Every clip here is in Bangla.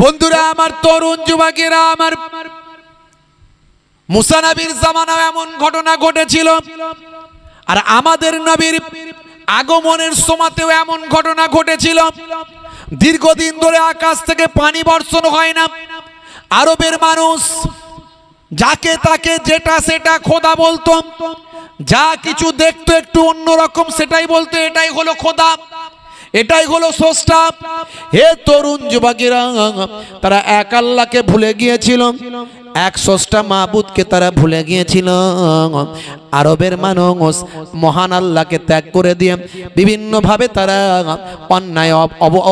বন্ধুরা আমার, তরুণ যুবকেরা আমার, মুসা নবীর জামানায় এমন ঘটনা ঘটেছিল, আর আমাদের নবীর আগমনের সময়তেও এমন ঘটনা ঘটেছিল। দীর্ঘদিন ধরে আকাশ থেকে পানি বর্ষণ হয় না। আরবের মানুষ যাকে তাকে যেটা সেটা খোদা বলতো, যা কিছু দেখতো একটু অন্যরকম সেটাই বলতো এটাই হলো খোদা, এটাই হলো স্রষ্টা। হে তরুণ যুবকেরা, তারা এক আল্লাহকে ভুলে গিয়েছিল, এক স্রষ্টা মাবুদকে তারা ভুলে গিয়েছিল। আরবের মানুষ মহান আল্লাহকে ত্যাগ করে দিয়ে বিভিন্নভাবে তারা অন্যায়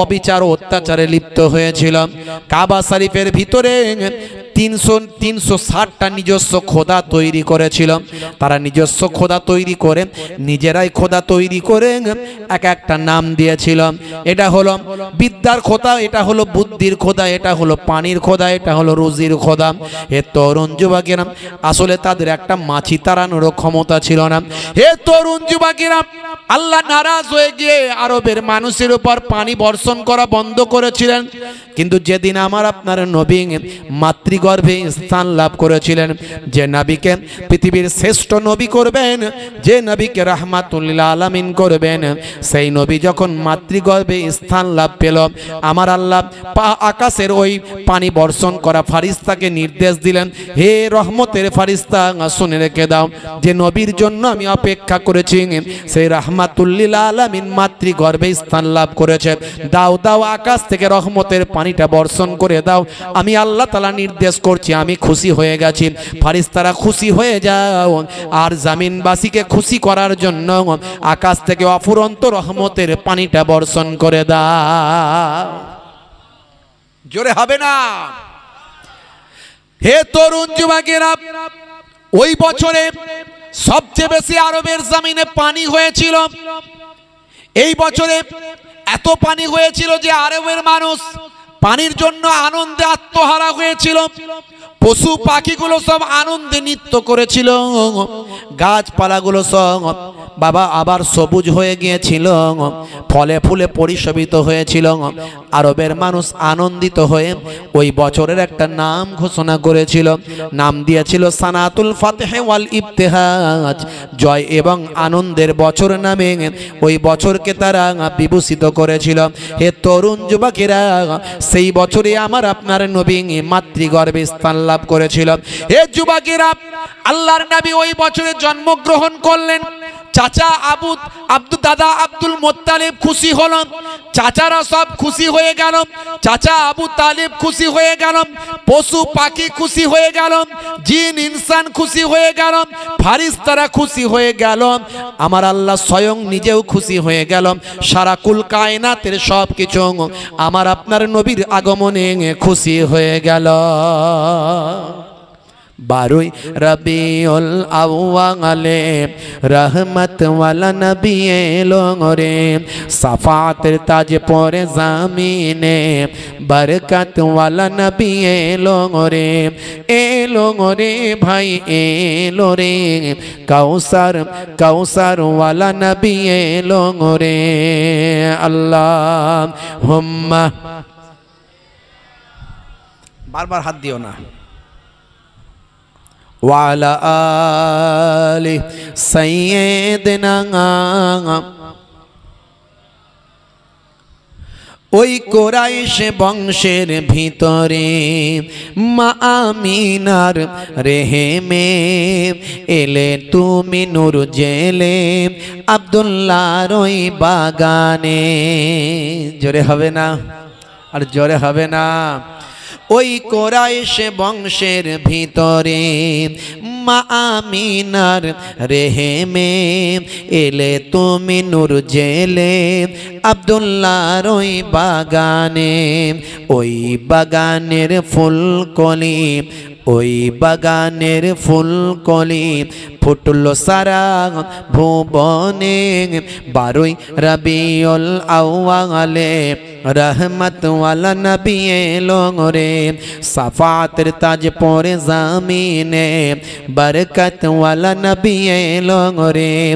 অবিচার ও অত্যাচারে লিপ্ত হয়েছিল। কাবা শরীফের ভিতরে 360টা নিজস্ব খোদা তৈরি করেছিল। তারা নিজস্ব খোদা তৈরি করে নিজেরাই খোদা তৈরি করে এক একটা নাম দিয়েছিল। এটা হলো বিদ্যার খোদা, এটা হলো বুদ্ধির খোদা, এটা হলো পানির খোদা, এটা হলো রুজির খোদা। হে তরুণ যুবকেরা, আসলে তাদের একটা মাছি তাড়ানোর ক্ষমতা ছিল না। হে তরুণ যুবকেরা, আল্লাহ নারাজ হয়ে গিয়ে আরবের মানুষের উপর পানি বর্ষণ করা বন্ধ করেছিলেন। কিন্তু যেদিন আমার আপনার নবী মাতৃগর্ভে স্থান লাভ করেছিলেন, যে নবীকে পৃথিবীর শ্রেষ্ঠ নবী করবেন, যে নবীকে রাহমাতুল লিল আলামিন করবেন, সেই নবী যখন মাতৃগর্ভে স্থান লাভ পেল, আমার আল্লাহ আকাশের ওই পানি বর্ষণ করা ফারিস্তাকে নির্দেশ দিলেন, হে রহমতের ফারিস্তা, শুনে রেখে দাও, যে নবীর জন্য আমি অপেক্ষা করেছি সেই রাহমাতুল লিল আলামিন মাতৃগর্ভে স্থান লাভ করেছে। দাও দাও, আকাশ থেকে রহমতের পানিটা বর্ষণ করে দাও। আমি আল্লাহ তাআলা নির্দেশ করছি, আমি খুশি হয়ে গেছি। ফারিস্তারা খুশি হয়ে যাও, আর জামিনবাসীকে খুশি করার জন্য আকাশ থেকে অফুরন্ত রহমতের পানিটা বর্ষণ করে দাও। জোরে হবে না? হে তরুণ যুবকেরা, ওই বছরে সবচেয়ে বেশি আরবের জমিনে পানি হয়েছিল। এই বছরে এত পানি হয়েছিল যে আরবের মানুষ পানির জন্য আনন্দে আত্মহারা হয়েছিল। পশু পাখিগুলো সব আনন্দে নৃত্য করেছিল, গাছপালাগুলো সব বাবা আবার সবুজ হয়ে গিয়েছিল, ফলে ফুলে পরিশোভিত হয়েছিল। আরবের মানুষ আনন্দিত হয়ে ওই বছরের একটা নাম ঘোষণা করেছিল, নাম দিয়েছিল সানাতুল ফাতহ ওয়াল ইবতিহাজ, জয় এবং আনন্দের বছর নামে ওই বছরকে তারা বিভূষিত করেছিল। হে তরুণ যুবকেরা, সেই বছরে আমার আপনার নবী মাতৃগর্ভে স্থান লাভ করেছিল। হে যুবকেরা, আল্লাহর নবী ওই বছরে জন্মগ্রহণ করলেন। চাচা দাদা আব্দুল মুত্তালিব খুশি হলেন, চাচারা সব খুশি হয়ে গেল, চাচা আবু তালিব খুশি হয়ে গেল, পশু পাখি খুশি হয়ে গেল, জিন ইনসান খুশি হয়ে গেল, ফারিস্তারা খুশি হয়ে গেল, আমার আল্লাহ স্বয়ং নিজেও খুশি হয়ে গেল। সারা কুল কায়নাতের সব কিছু আমার আপনার নবীর আগমনে খুশি হয়ে গেল। 12 রবিউল আউয়ালে রহমত ওয়ালা নবী এলো রে, সাফাতের তাজ পরে জামিনে বরকত ওয়ালা নবী এলো রে ভাই এলো রে, কাউসার ওয়ালা নবী এলো রে। আল্লাহুম্মা, বারবার হাত দিও না। ওয়ালা আলি সাইয়্যিদিনা, ওই কুরাইশ বংশের ভিতরে মা আমিনার রেহেমে এলে তুমি নূর জেলে আব্দুল্লাহর ওই বাগানে। জোরে হবে না? আর জোরে হবে না? ওই কুরাইশ বংশের ভিতরে মা আমিনার রেহেমে এলে তুমি নূর জেলে আব্দুল্লাহর ওই বাগানে। ওই বাগানের ফুলকলি ওই বাগানের ফুলকলি ফুটলো সারা ভুবনে 12 রবিউল আউয়ালে रहमत वाला नबी एलो रे सफात ताज पोरे ज़मीने बरकत वाला नबी एलो रे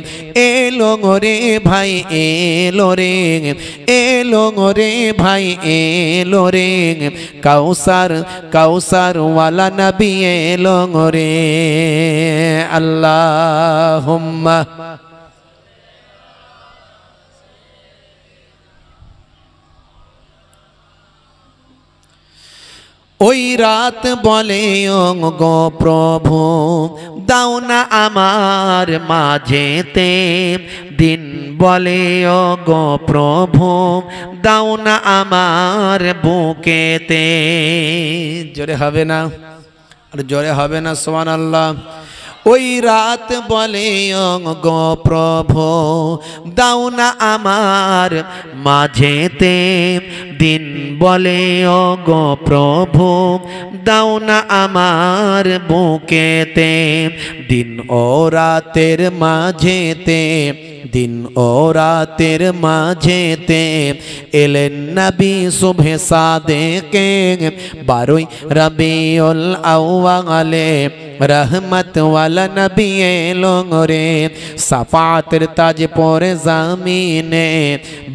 भाई एलो रे भाई एलो रे कौसर कौसर वाला नबी एलो रे अल्लाहुम्मा ওই রাত বলে গো প্রভু দাও না আমার মাঝেতে দিন বলে গো প্রভু দাও না আমার বুকেতে জোরে হবে না আর জোরে হবে না সুবহানাল্লাহ ওই রাত বলে গো প্রভু দাও না আমার মাঝেতে দিন বলে গো প্রভু দাও না আমার বুকেতে দিন ও রাতের মাঝেতে दिन और रातेर माझेते एलेन नबी सुबह सादेके 12 रबीउल अव्वले रहमत वाला नबी एलो रे सफातर ताज पोरे ज़मीने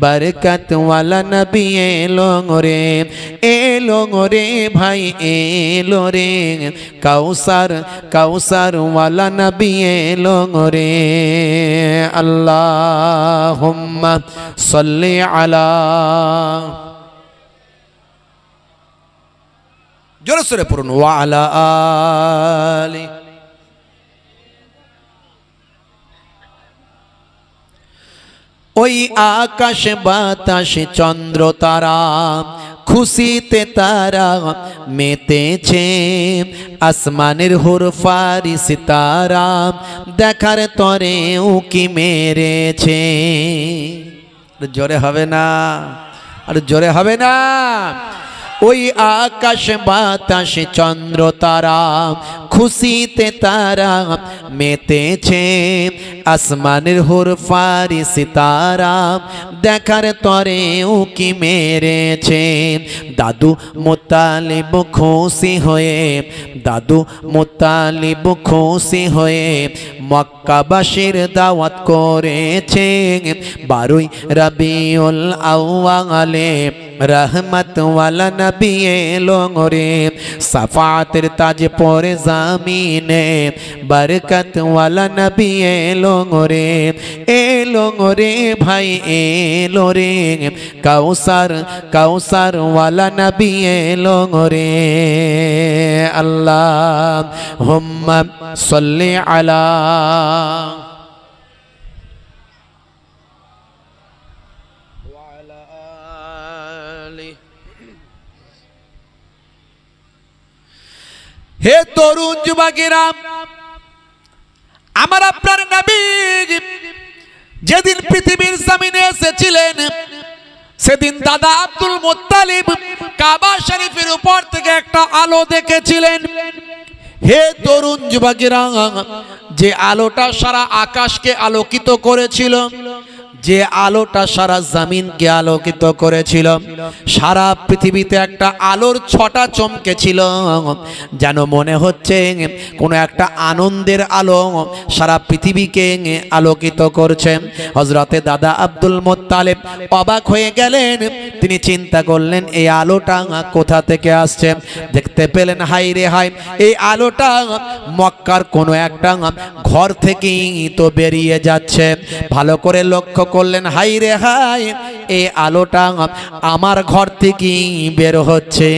बरकत वाला नबी एलो रे भाई एलो रे कौसर कौसर वाला नबी एलो रे अल्लाहुम्मा सल्ली अला जोर से पढ़ुन वा अला आली ওই আকাশ বাতাস চন্দ্র তারা খুশিতে তারা মেতেছে আসমানের হুর ফারিস তারা দেখার তরে উকি মেরেছে জোরে হবে না আর জোরে হবে না ওই আকাশ বাতাস চন্দ্র তারা খুশিতে তারা মেতেছে আসমানের হুর ফারিস তারা দেখার তরে উকি মেরেছে দাদু মুতালিব খুশি হয়ে দাদু মুতালিব খুশি হয়ে মক্কাবাসীর দাওয়াত করেছে 12 রবিউল আউয়ালে रहमत वाला नबी एलो रे सफातर ताज पोरे ज़मीने बरकत वाला नबी एलो रे भाई एलो रे कौसर कौसर वाला नबी एलो रे अल्लाहुम्मा सल्ली अला हे तरुण जुबाकेरा আমার আপনার নবী যেদিন পৃথিবীর জমিনে এসেছিলেন সেদিন দাদা আব্দুল মুত্তালিব কাবা শরীফের উপর থেকে একটা আলো দেখেছিলেন হে তরুণ যুবকেরা যে আলোটা সারা আকাশকে আলোকিত করেছিল যে আলোটা সারা জমিনকে আলোকিত করেছিল সারা পৃথিবীতে একটা আলোর ছটা চমকেছিল যেন মনে হচ্ছে কোনো একটা আনন্দের আলো সারা পৃথিবীকে আলোকিত করছে হযরতে দাদা আব্দুল মুত্তালিব অবাক হয়ে গেলেন তিনি চিন্তা করলেন এই আলোটা কোথা থেকে আসছে দেখতে পেলেন হাই রে হাই এই আলোটা মক্কার কোনো একটা ঘর থেকেই তো বেরিয়ে যাচ্ছে ভালো করে লক্ষ্য করলেন হাই রে হাই এই আলোটা আমার ঘর থেকে বের হচ্ছে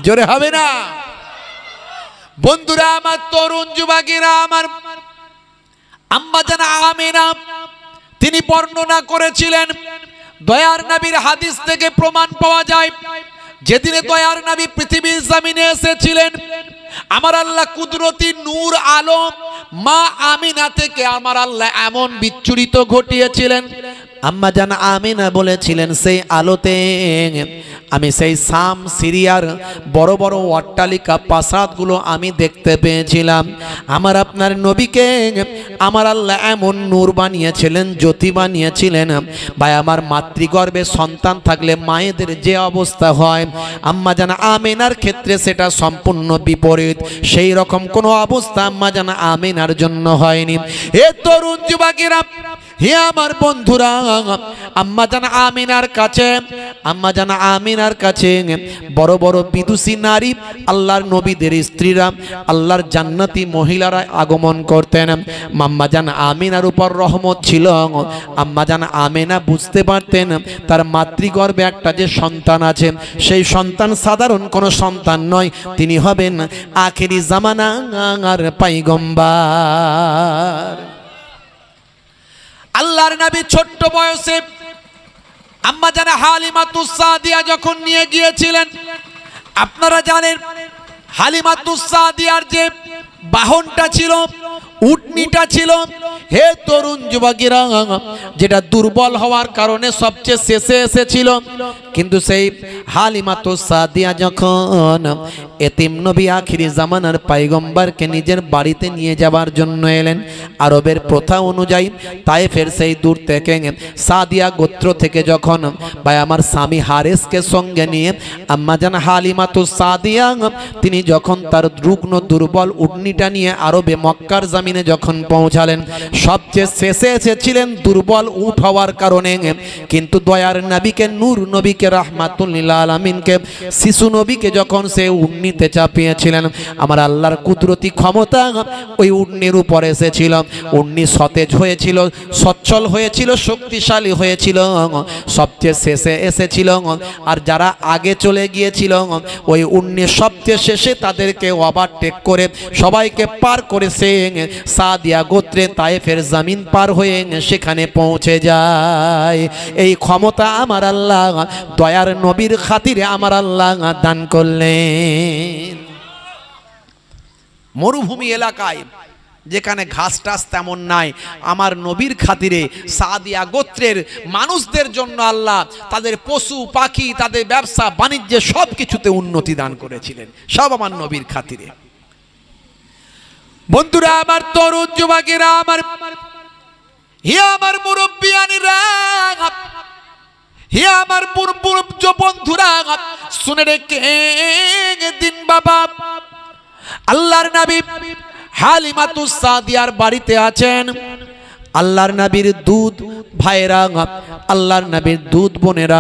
জোরে হবে না বন্ধুরা আমার তরুণ যুবকেরা আমার আম্মা জান আমিনা তিনি বর্ণনা করেছিলেন দয়ার নবীর হাদিস থেকে প্রমাণ পাওয়া যায় যেদিনে দয়ার নবী পৃথিবীর জমিনে এসেছিলেন আমার আল্লাহ কুদরতি নূর আলো মা আমিনা থেকে আমার আল্লাহ এমন বিচ্ছুরিত ঘটিয়েছিলেন আম্মা জান আমিনা বলেছিলেন সেই আলোতে আমি সেই শাম সিরিয়ার বড় বড় অট্টালিকা প্রাসাদগুলো আমি দেখতে পেয়েছিলাম। আমার আপনার নবীকে আমার আল্লাহ এমন নূর বানিয়েছিলেন, জ্যোতি বানিয়েছিলেন। ভাই আমার মাতৃগর্ভে সন্তান থাকলে মায়েদের যে অবস্থা হয়, আম্মা জান আমিনার ক্ষেত্রে সেটা সম্পূর্ণ বিপরীত। সেই রকম কোনো অবস্থা আম্মা জান আমিনার জন্য হয়নি। এ তরুণ যুবকেরা, হে আমার বন্ধুরা, আম্মা জান আমিনার কাছে, আম্মা জান আমিনার কাছে বড় বড় বিদুষী নারী, আল্লাহর নবীদের স্ত্রীরা, আল্লাহর জান্নাতি মহিলারা আগমন করতেন। আম্মা জান আমিনার উপর রহমত ছিল। আম্মা জান আমিনা বুঝতে পারতেন তার মাতৃগর্ভে একটা যে সন্তান আছে, সেই সন্তান সাধারণ কোনো সন্তান নয়, তিনি হবেন আখেরি জামানার পয়গম্বর। আল্লাহর নবী ছোট্ট বয়সে আম্মা জান হালিমাতুস সাদিয়া যখন নিয়ে গিয়েছিলেন, আপনারা জানেন হালিমাতুস সাদিয়ার যে বাহনটা ছিল, উটনিটা ছিল, হে তরুণ যুবকেরা, যেটা দুর্বল হওয়ার কারণে সবচেয়ে শেষে এসেছিল। কিন্তু সেই হালিমাতুস সাদিয়া যখন এতিম নবী আখিরি জামানার পয়গম্বরকে নিজের বাড়িতে নিয়ে যাবার জন্য এলেন, আরবের প্রথা অনুযায়ী তায়েফের সেই দূর থেকে সাদিয়া গোত্র থেকে যখন ভাই আমার স্বামী হারেসকে সঙ্গে নিয়ে আম্মা জান হালিমাতুস সাদিয়া তিনি যখন তার রুগ্ন দুর্বল উটনিটা নিয়ে আরবে মক্কার জমিনে যখন পৌঁছালেন, সবচেয়ে শেষে এসেছিলেন দুর্বল উট হওয়ার কারণে। কিন্তু দয়ার নবীকে, নূর নবীকে, রাহমাতুল লিল আলামিনকে, শিশু নবীকে যখন সে উটনিতে চাপিয়েছিলেন, আমার আল্লাহর কুদরতি ক্ষমতা ওই উটনির উপর এসেছিল। উটনি সতেজ হয়েছিল, সচ্ছল হয়েছিল, শক্তিশালী হয়েছিল, সবচেয়ে শেষে এসেছিল। আর যারা আগে চলে গিয়েছিল, ওই উটনি সবচেয়ে শেষে তাদেরকে ওভারটেক করে সবাইকে পার করে সে সাদিয়া গোত্রে তায়েফের জমিন পার হয়ে সেখানে পৌঁছে যায়। এই ক্ষমতা আমার আল্লাহ দয়ার নবীর খাতিরে আমার আল্লাহ দান করলেন। মরুভূমি এলাকায় যেখানে ঘাস টাস তেমন নাই, আমার নবীর খাতিরে সাদিয়া গোত্রের মানুষদের জন্য আল্লাহ তাদের পশু পাখি, তাদের ব্যবসা বাণিজ্যে সব কিছুতে উন্নতি দান করেছিলেন, সব আমার নবীর খাতিরে। বন্ধুরা আমার, তরুণ যুবকেরা আমার, হে আমার মুরব্বিয়ানিরা, হে আমার বন্ধুরা, শুনে রেখে দিন বাবা, আল্লাহর নবী হালিমাতুস সাদিয়ার বাড়িতে আছেন। আল্লাহর নবীর দুধ ভাইরা, আল্লাহর নবীর দুধ বোনেরা,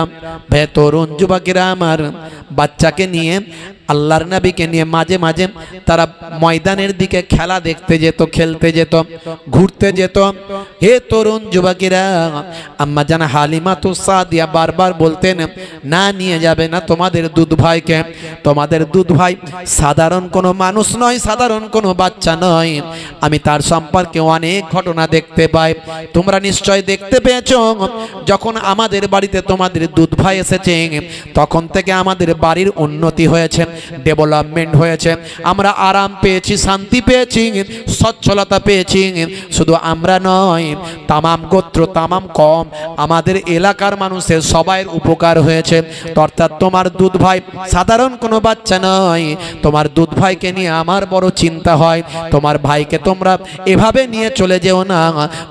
তরুণ যুবকেরা আমার, বাচ্চাকে নিয়ে আল্লাহর নবীকে নিয়ে মাঝে মাঝে তারা ময়দানের দিকে খেলা দেখতে যেত, খেলতে যেত, ঘুরতে যেত। হে তরুণ যুবকেরা, আম্মা জান হালিমাতুস সাদিয়া বারবার বলতেন, না নিয়ে যাবে না তোমাদের দুধ ভাইকে। তোমাদের দুধ ভাই সাধারণ কোনো মানুষ নয়, সাধারণ কোনো বাচ্চা নয়। আমি তার সম্পর্কে অনেক ঘটনা দেখতে পাই। তোমরা নিশ্চয় দেখতে পেয়েছো, যখন আমাদের বাড়িতে তোমাদের দুধ ভাই এসেছে, তখন থেকে আমাদের বাড়ির উন্নতি হয়েছে, ডেভেলপমেন্ট হয়েছে, আমরা আরাম পেয়েছি, শান্তি পেয়েছি, সচ্ছলতা পেয়েছি। শুধু আমরা নয়, তামাম গোত্র, তামাম কম, আমাদের এলাকার মানুষের সবাইয়ের উপকার হয়েছে। অর্থাৎ তোমার দুধ ভাই সাধারণ কোনো বাচ্চা নয়। তোমার দুধ ভাইকে নিয়ে আমার বড় চিন্তা হয়। তোমার ভাইকে তোমরা এভাবে নিয়ে চলে যেও না,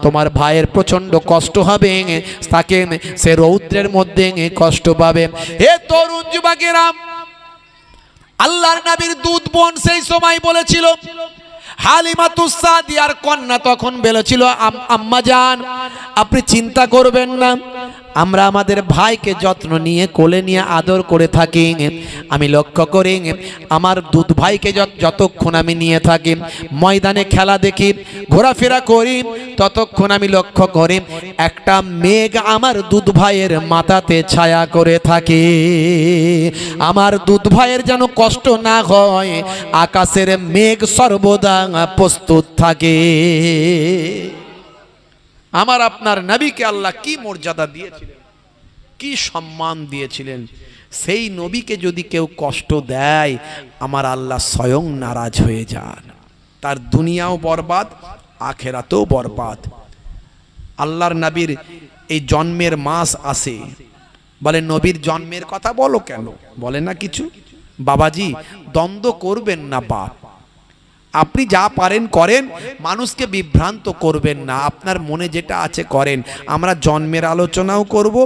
তোমার ভাইয়ের প্রচন্ড কষ্ট হবে, তাকে সে রৌদ্রের মধ্যে কষ্ট পাবে। হে তরুণ যুবকেরা, আল্লাহর নবীর দুধ বোন সেই সময় বলেছিল, হালিমাতুস সাদিয়ার কন্যা তখন বলেছিল, আম্মা জান আপনি চিন্তা করবেন না, আমরা আমাদের ভাইকে যত্ন নিয়ে কোলে নিয়ে আদর করে থাকি। আমি লক্ষ্য করি আমার দুধ ভাইকে যতক্ষণ আমি নিয়ে থাকি, ময়দানে খেলা দেখি, ঘোরাফেরা করি, ততক্ষণ আমি লক্ষ্য করি একটা মেঘ আমার দুধ ভাইয়ের মাথাতে ছায়া করে থাকে। আমার দুধ ভাইয়ের যেন কষ্ট না হয়, আকাশের মেঘ সর্বদা প্রস্তুত থাকে। আমার আপনার নবীকে আল্লাহ কি মর্যাদা দিয়েছিলেন, কি সম্মান দিয়েছিলেন। সেই নবীকে যদি কেউ কষ্ট দেয়, আমার আল্লাহ স্বয়ং নারাজ হয়ে যান, তার দুনিয়াও বরবাদ, আখেরাতেও বরবাদ। আল্লাহর নবীর এই জন্মের মাস আসে, বলে নবীর জন্মের কথা বলো কেন, বলে না কিছু। বাবাজি দ্বন্দ্ব করবেন না বাপ, আপনি যা পারেন করেন, মানুষকে বিভ্রান্ত করবেন না, আপনার মনে যেটা আছে করেন। আমরা জন্মের আলোচনাও করব,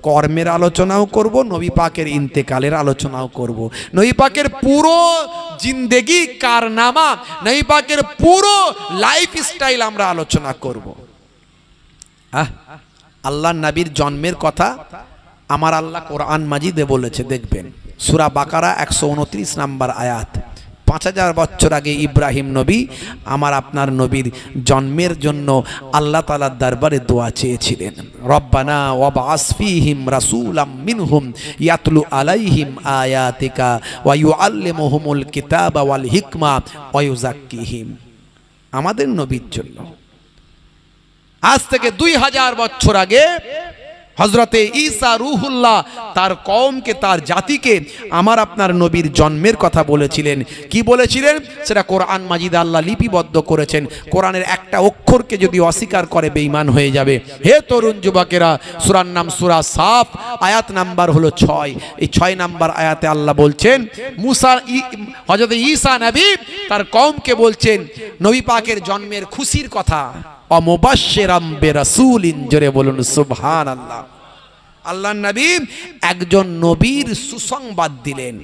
কর্মের আলোচনাও করব, নবী পাকের ইন্তেকালের আলোচনাও করব, নবী পাকের পুরো জিন্দেগি কারনামা, নবী পাকের পুরো লাইফ স্টাইল আমরা আলোচনা করব। আল্লাহ নবীর জন্মের কথা আমার আল্লাহ কোরআন মাজিদে বলেছে, দেখবেন সূরা বাকারা 129 নম্বর আয়াত। 5000 বছর আগে ইব্রাহিম নবী আমার আপনার নবীর জন্মের জন্য আল্লাহ তাআলার দরবারে দোয়া চেয়েছিলেন, রব্বানা ওয়াবআস ফীহিম রাসূলাম মিনহুম ইয়াতলু আলাইহিম আয়াতিকা ওয়া ইউআল্লিমুহুমুল কিতাবা ওয়াল হিকমা ওয়া ইউযাক্কিহিম। আমাদের নবীর জন্য আজ থেকে 2000 বছর আগে হযরতে ঈসা রূহুল্লাহ তার কওমকে, তার জাতিকে আমার আপনার নবীর জন্মের কথা বলেছিলেন। কি বলেছিলেন সেটা কোরআন মাজিদে আল্লাহ লিপিবদ্ধ করেছেন। কোরআনের একটা অক্ষরকে যদি অস্বীকার করে বেঈমান হয়ে যাবে। হে তরুণ যুবকেরা, সূরার নাম সূরা সাফ, আয়াত নাম্বার হলো 6। এই 6 নাম্বার আয়াতে আল্লাহ বলছেন, হযরতে ঈসা নবী তার কওমকে বলছেন নবী পাকের জন্মের খুশির কথা, অমুবাশশিরাম বিরাসূলিন, জোরে বলুন সুবহানাল্লাহ। আল্লাহ নবী একজন নবীর সুসংবাদ দিলেন,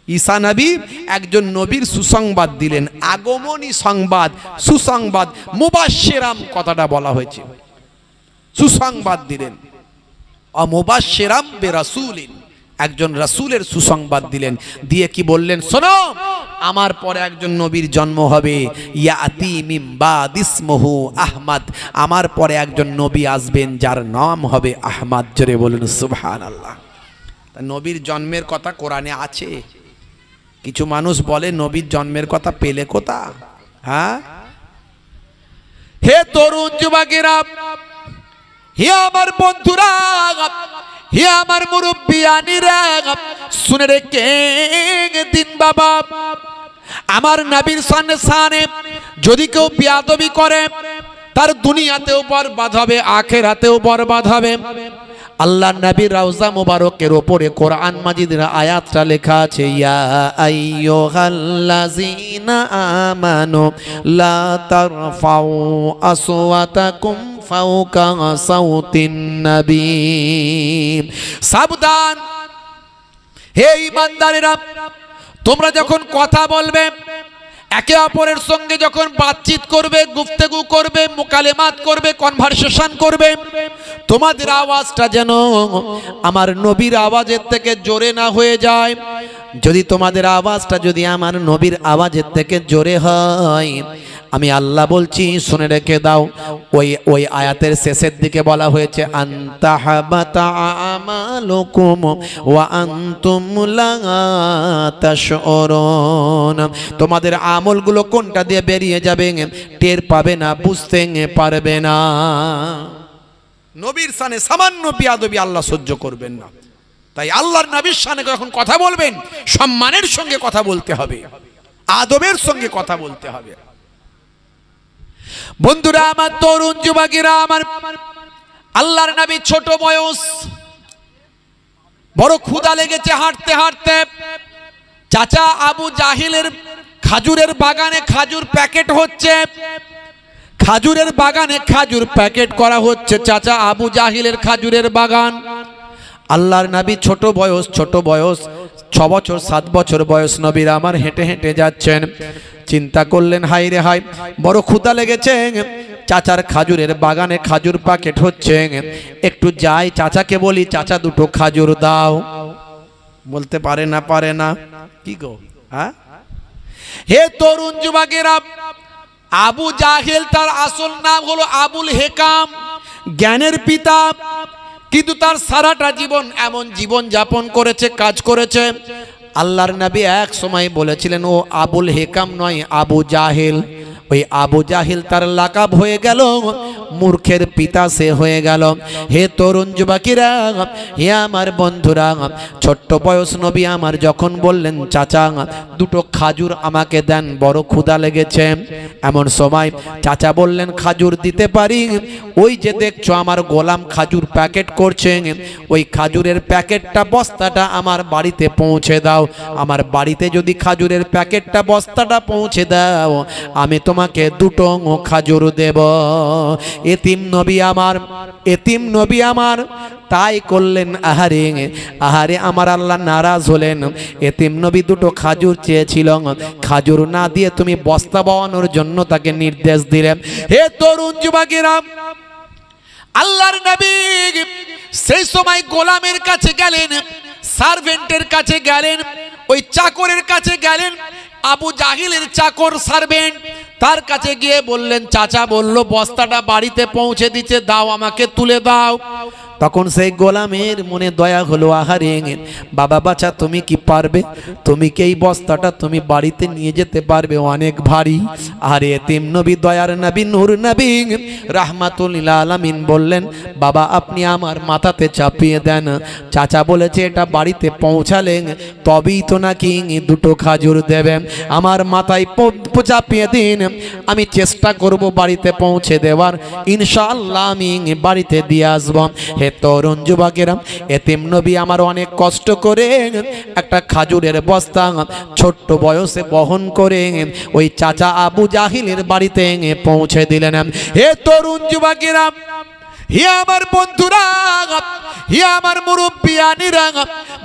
ঈসা নবী একজন নবীর সুসংবাদ দিলেন, আগমনী সংবাদ, সুসংবাদ, মুবাশশিরাম কথাটা বলা হয়েছে, সুসংবাদ দিলেন, অমুবাশশিরাম বিরাসূলিন, একজন রাসূলের সুসংবাদ দিলেন, দিয়ে কি বললেন, শোনো আমার পরে একজন নবীর জন্ম হবে, ইয়াতি মিন বাদ ইসমুহু আহমদ, আমার পরে একজন নবী আসবেন যার নাম হবে আহমদ, জোরে বলুন সুবহানাল্লাহ। তা নবীর জন্মের কথা কোরআনে আছে। কিছু মানুষ বলে নবীর জন্মের কথা পেলে কোথা? হ্যাঁ, হে তরুণ যুবকেরা, হে আমার বন্ধুরা, হে আমার মুরব্বিয়ানিরা, শুনে রেখে দিন বাবা, আমার নবীর শানে যদি কেউ বেয়াদবি করে তার দুনিয়াতেও বরবাদ হবে, আখিরাতেও বরবাদ হবে। আল্লাহ নবীর রওজা মুবারকের উপরে কোরআন মাজিদের আয়াতটা লেখা আছে, ইয়া আইয়ুহাল্লাযীনা আমানু লা তারফাউ আসওয়াতাকুম ফাওকা সাউতিন নবী। সাবধান হে ঈমানদারেরা, তোমরা যখন কথা বলবে, একে অপরের সঙ্গে যখন বাতচিত করবে, গুফতগু করবে, মুকালেমাত করবে, কনভারসেশন করবে, তোমাদের আওয়াজটা যেন আমার নবীর আওয়াজের থেকে জোরে না হয়ে যায়। যদি তোমাদের আওয়াজটা যদি আমার নবীর আওয়াজের থেকে জোরে হয়, আমি আল্লাহ বলছি শুনে রেখে দাও। ওই আয়াতের শেষের দিকে বলা হয়েছে, আনতাহাবাতা আমালুকুম ওয়া আনতুম লা তাশউরুন, তোমাদের আমলগুলো কোনটা দিয়ে বেরিয়ে যাবে টের পাবে না, বুঝতে পারবে না। নবীর শানে সামান্য বেয়াদবি আল্লাহ সহ্য করবেন না। তাই আল্লাহর নবীর শানে যখন কথা বলবেন, সম্মানের সঙ্গে কথা বলতে হবে, আদবের সঙ্গে কথা বলতে হবে। বন্ধুরা আমার, তরুণ যুবকেরা আমার, আল্লাহর নবী ছোট বয়স, বড় ক্ষুধা লেগেছে হাঁটতে হাঁটতে, চাচা আবু জাহিলের খাজুরের বাগানে খাজুর প্যাকেট হচ্ছে, খাজুরের বাগানে খাজুর প্যাকেট করা হচ্ছে, চাচা আবু জাহিলের খাজুরের বাগান। আল্লাহর নবী ছোট বয়স 6 বছর 7 বছর বয়স, নবীর আমার হেঁটে হেঁটে যাচ্ছেন। চিন্তা করলেন, হাই রে হাই, বড় ক্ষুধা লেগেছে, চাচার খাজুরের বাগানে খাজুর প্যাকেট হচ্ছে, একটু যাই চাচাকে বলি, চাচা দুটো খাজুর দাও। বলতে পারে না, পারে না, কি গো? হ্যাঁ, হে তরুণ যুবকেরা, আবু জাহেল তার আসল নাম হলো আবুল হেকাম, জ্ঞানের পিতা, কিন্তু তার সারাটা জীবন এমন জীবন যাপন করেছে, কাজ করেছে। আল্লাহর নবী এক সময় বলেছিলেন, ও আবুল হেকাম নয়, আবু জাহেল। ওই আবু জাহেল তার লাকাব হয়ে গেল মূর্খের পিতা সে হয়ে গেল। হে তরুণ যুবকেরা, হে আমার বন্ধুরা, ছোট্ট বয়স নবী আমার যখন বললেন চাচা দুটো খাজুর আমাকে দেন, বড় ক্ষুধা লেগেছে। এমন সময় চাচা বললেন খাজুর দিতে পারি, ওই যে দেখছো আমার গোলাম খাজুর প্যাকেট করছে, ওই খাজুরের প্যাকেটটা বস্তাটা আমার বাড়িতে পৌঁছে দাও। আমার বাড়িতে যদি খাজুরের প্যাকেটটা বস্তাটা পৌঁছে দাও, আমি তোমাকে দুটো খাজুর দেব। এতিম নবী আমার তাই করলেন। আহারে আহারে, আমার আল্লাহ নারাজ হলেন। এতিম নবী দুটো খাজুর চেয়েছিল, খাজুর না দিয়ে তুমি বস্তা বওয়ানোর জন্য তাকে নির্দেশ দিলেন। হে তরুণ যুবকেরা, আল্লাহর নবী সেই সময় গোলামের কাছে গেলেন, সার্ভেন্টের কাছে গেলেন, ওই চাকরের কাছে গেলেন। আবু জাহিলের চাকর সার্ভেন্ট, তার কাছে গিয়ে বললেন চাচা বলল বস্তাটা বাড়িতে পৌঁছে দিতে, দাও আমাকে তুলে দাও। তখন সেই গোলামের মনে দয়া হলো, আহারে বাবা বাচ্চা তুমি কি পারবে? তুমি কি এই বস্তাটা তুমি বাড়িতে নিয়ে যেতে পারবে? অনেক ভারী। আর এতিম নবী, দয়ার নবী, নূর নবী, রাহমাতুল লিল আলামিন বললেন বাবা আপনি আমার মাথাতে চাপিয়ে দেন। চাচা বলেছে এটা বাড়িতে পৌঁছালেন তবেই তো নাকি দুটো খাজুর দেবেন। আমার মাথায় চাপিয়ে দিন, আমি চেষ্টা করব বাড়িতে পৌঁছে দেওয়ার, ইনশাআল্লাহ আমি বাড়িতে দিয়ে আসব। হে তরুণ যুবকেরা, এতিম নবী আমার অনেক কষ্ট করে একটা খাজুরের বস্তা ছোট্ট বয়সে বহন করে ওই চাচা আবু জাহিলের বাড়িতে পৌঁছে দিলেন। হে তরুণ যুবকেরা, হে আমার বন্ধুরা, হে আমার মুরব্বিয়ানিরা,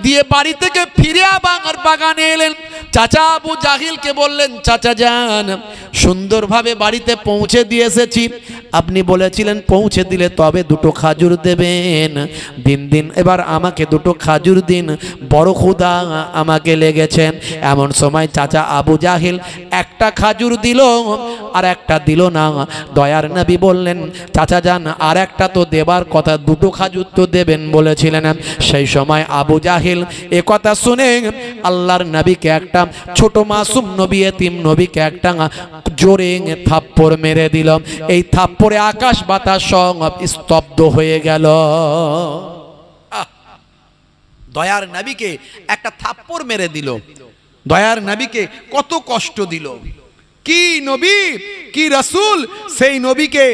দিয়ে বাড়ি থেকে ফিরে আবার বাগানে এলেন। চাচা আবু জাহিলকে বললেন চাচা যান, সুন্দরভাবে বাড়িতে পৌঁছে দিয়ে এসেছি, আপনি বলেছিলেন পৌঁছে দিলে তবে দুটো খাজুর দেবেন। দিন দিন এবার আমাকে দুটো খাজুর দিন, বড় ক্ষুধা আমাকে লেগেছে। এমন সময় চাচা আবু জাহিল একটা খাজুর দিল আর একটা দিল না। দয়ার নবী বললেন চাচা যান, আর একটা তো দেবার কথা, দুটো খাজুর তো দেবেন বলেছিলেন। সেই সময় আবু জাহিল এ কথা শুনে আল্লাহর নবীকে একটা ছোট মাসুম নবী এতিম নবীকে একটা জোরে থাপ্পড় মেরে দিল। এই থাপ্পড়ে আকাশ বাতাস সব স্তব্ধ হয়ে গেল। দয়ার নবীকে একটা থাপ্পড় মেরে দিল, দয়ার নবীকে কত কষ্ট দিল। কি নবী, কি রাসূল, সেই নবীকে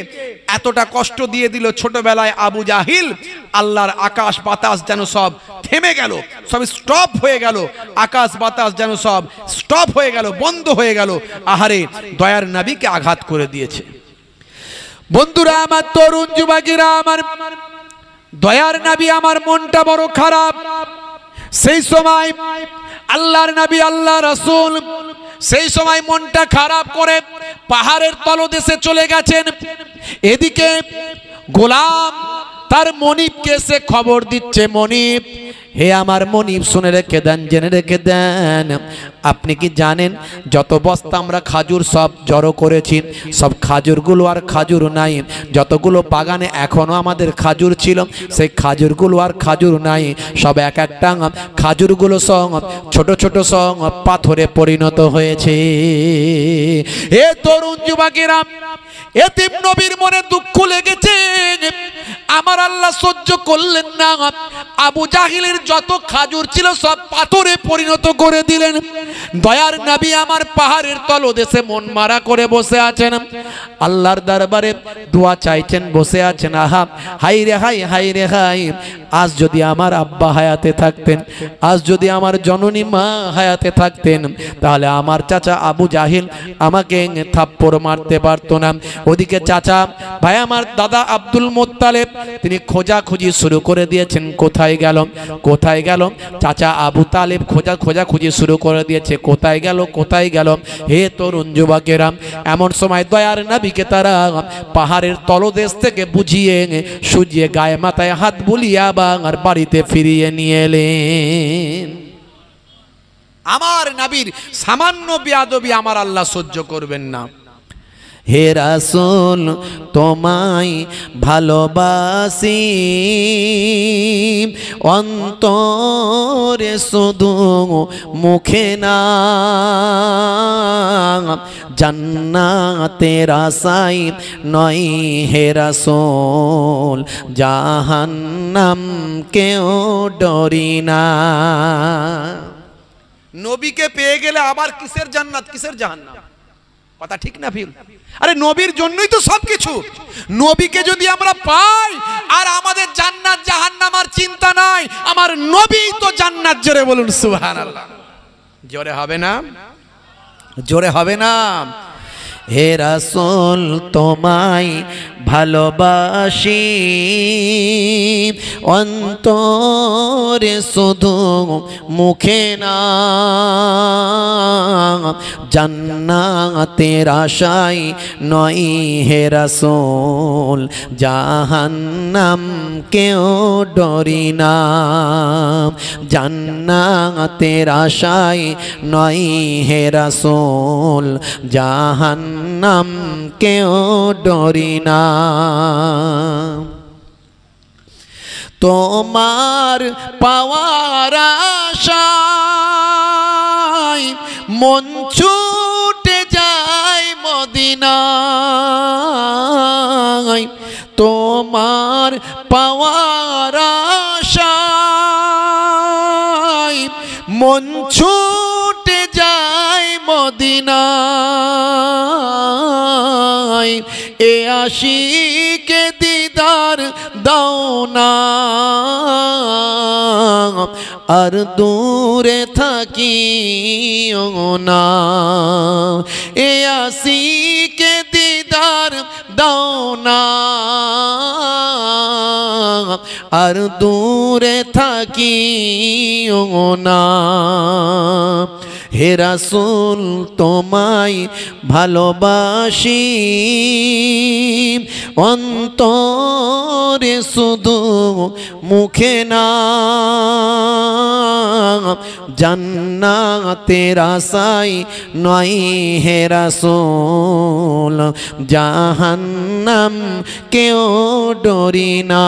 এতটা কষ্ট দিয়ে দিল ছোটবেলায় আবু জাহিল। আল্লাহর আকাশ বাতাস যেন সব থেমে গেল, সব স্টপ হয়ে গেল। আকাশ বাতাস যেন সব স্টপ হয়ে গেল, বন্ধ হয়ে গেল। আহারে, দয়ার নবীকে আঘাত করে দিয়েছে। বন্ধুরা আমার, তরুণ যুবকেরা আমার, দয়ার নবী আমার মনটা বড় খারাপ। সেই সময় আল্লাহর নবী, আল্লাহ রাসূল সেই সময় মনটা খারাপ করে পাহাড়ের তলদেশে চলে গেছেন। এদিকে গোলাম তার মনিবকে সে খবর দিচ্ছে, মনিব হে আমার মনিব শুনে রেখে দেন, জেনে রেখে দেন, আপনি কি জানেন যত বস্তা আমরা খাজুর সব জড়ো করেছি, সব খাজুরগুলো আর খাজুর নাই। যতগুলো বাগানে এখনো আমাদের খাজুর ছিল সেই খাজুরগুলো আর খাজুর নাই। সব এক একটা খাজুরগুলো সব ছোট ছোট সব পাথরে পরিণত হয়েছে। হে তরুণ যুবকেরা, এতিম নবীর মনে দুঃখ লেগেছে। আমার আল্লাহ সহ্য করলেন না, আবু জাহিলের যত খাজুর ছিল সব পাথরে পরিণত করে দিলেন। দয়ার নবী আমার পাহাড়ের তলদেশে মন মারা করে বসে আছেন, আল্লাহর দরবারে দোয়া চাইছেন, বসে আছেন। আহা, হাই রে হাই, হাই রে হাই, আজ যদি আমার আব্বা হায়াতে থাকতেন, আজ যদি আমার জননী মা হায়াতে থাকতেন, তাহলে আমার চাচা আবু জাহিল আমাকে থাপ্পড় মারতে পারতো না। ওদিকে চাচা ভাই আমার দাদা আব্দুল মুত্তালিব তিনি খোঁজাখুঁজি শুরু করে দিয়েছেন, কোথায় গেল কোথায় গেল। চাচা আবু তালেব খোঁজাখুঁজি শুরু করে দিয়েছে, কোথায় গেল কোথায় গেল। হে তরুণ যুবকেরা, এমন সময় দয়ার নবীকে তারা পাহাড়ের তলদেশ থেকে বুঝিয়ে সুজিয়ে গায়ে মাথায় হাত বুলিয়ে আবার বাড়িতে ফিরিয়ে নিয়ে এলেন। আমার নবীর সামান্য বেয়াদবি আমার আল্লাহ সহ্য করবেন না। হে রাসূল তোমায় ভালোবাসি অন্তরে শুধু মুখে না জান্নাতের আশায় নয় হে রাসূল জাহান্নাম কেউ ডরি না। নবীকে পেয়ে গেলে আবার কিসের জান্নাত কিসের জাহান্নাম? কথা ঠিক না ভুল? আরে নবীর জন্যই তো সবকিছু। নবীকে যদি আমরা পাই আর আমাদের জান্নাত জাহান্নাম আর চিন্তা নাই, আমার নবী তো জান্নাত। জোরে বলুন সুবহানাল্লাহ। জোরে হবে না? জোরে হবে না? হে রাসূল তোমায় ভালোবাসি অন্তরে শুধু মুখে না জান্নাতের আশায় নয় হে রাসূল জাহান্নাম কেউ ডরি না জান্নাতের আশায় নয় হে রাসূল জাহান্নাম কেউ ডরি না। তোমার পাওয়ার আশায় মন ছুটে যায় মদিনায় তোমার পাওয়ার আশায় মন ছুটে যায় মদিনায় এ আশিকে দিদার দাও না আর দূরে থাকিও না এ আশিকে দিদার দাও না আর দূরে থাকিও না। হে রাসূল তোমায় ভালোবাসি অন্তরে শুধু মুখে না জান্নাতের আশায় নয় হে রাসূল জাহান্নাম কেউ ডরি না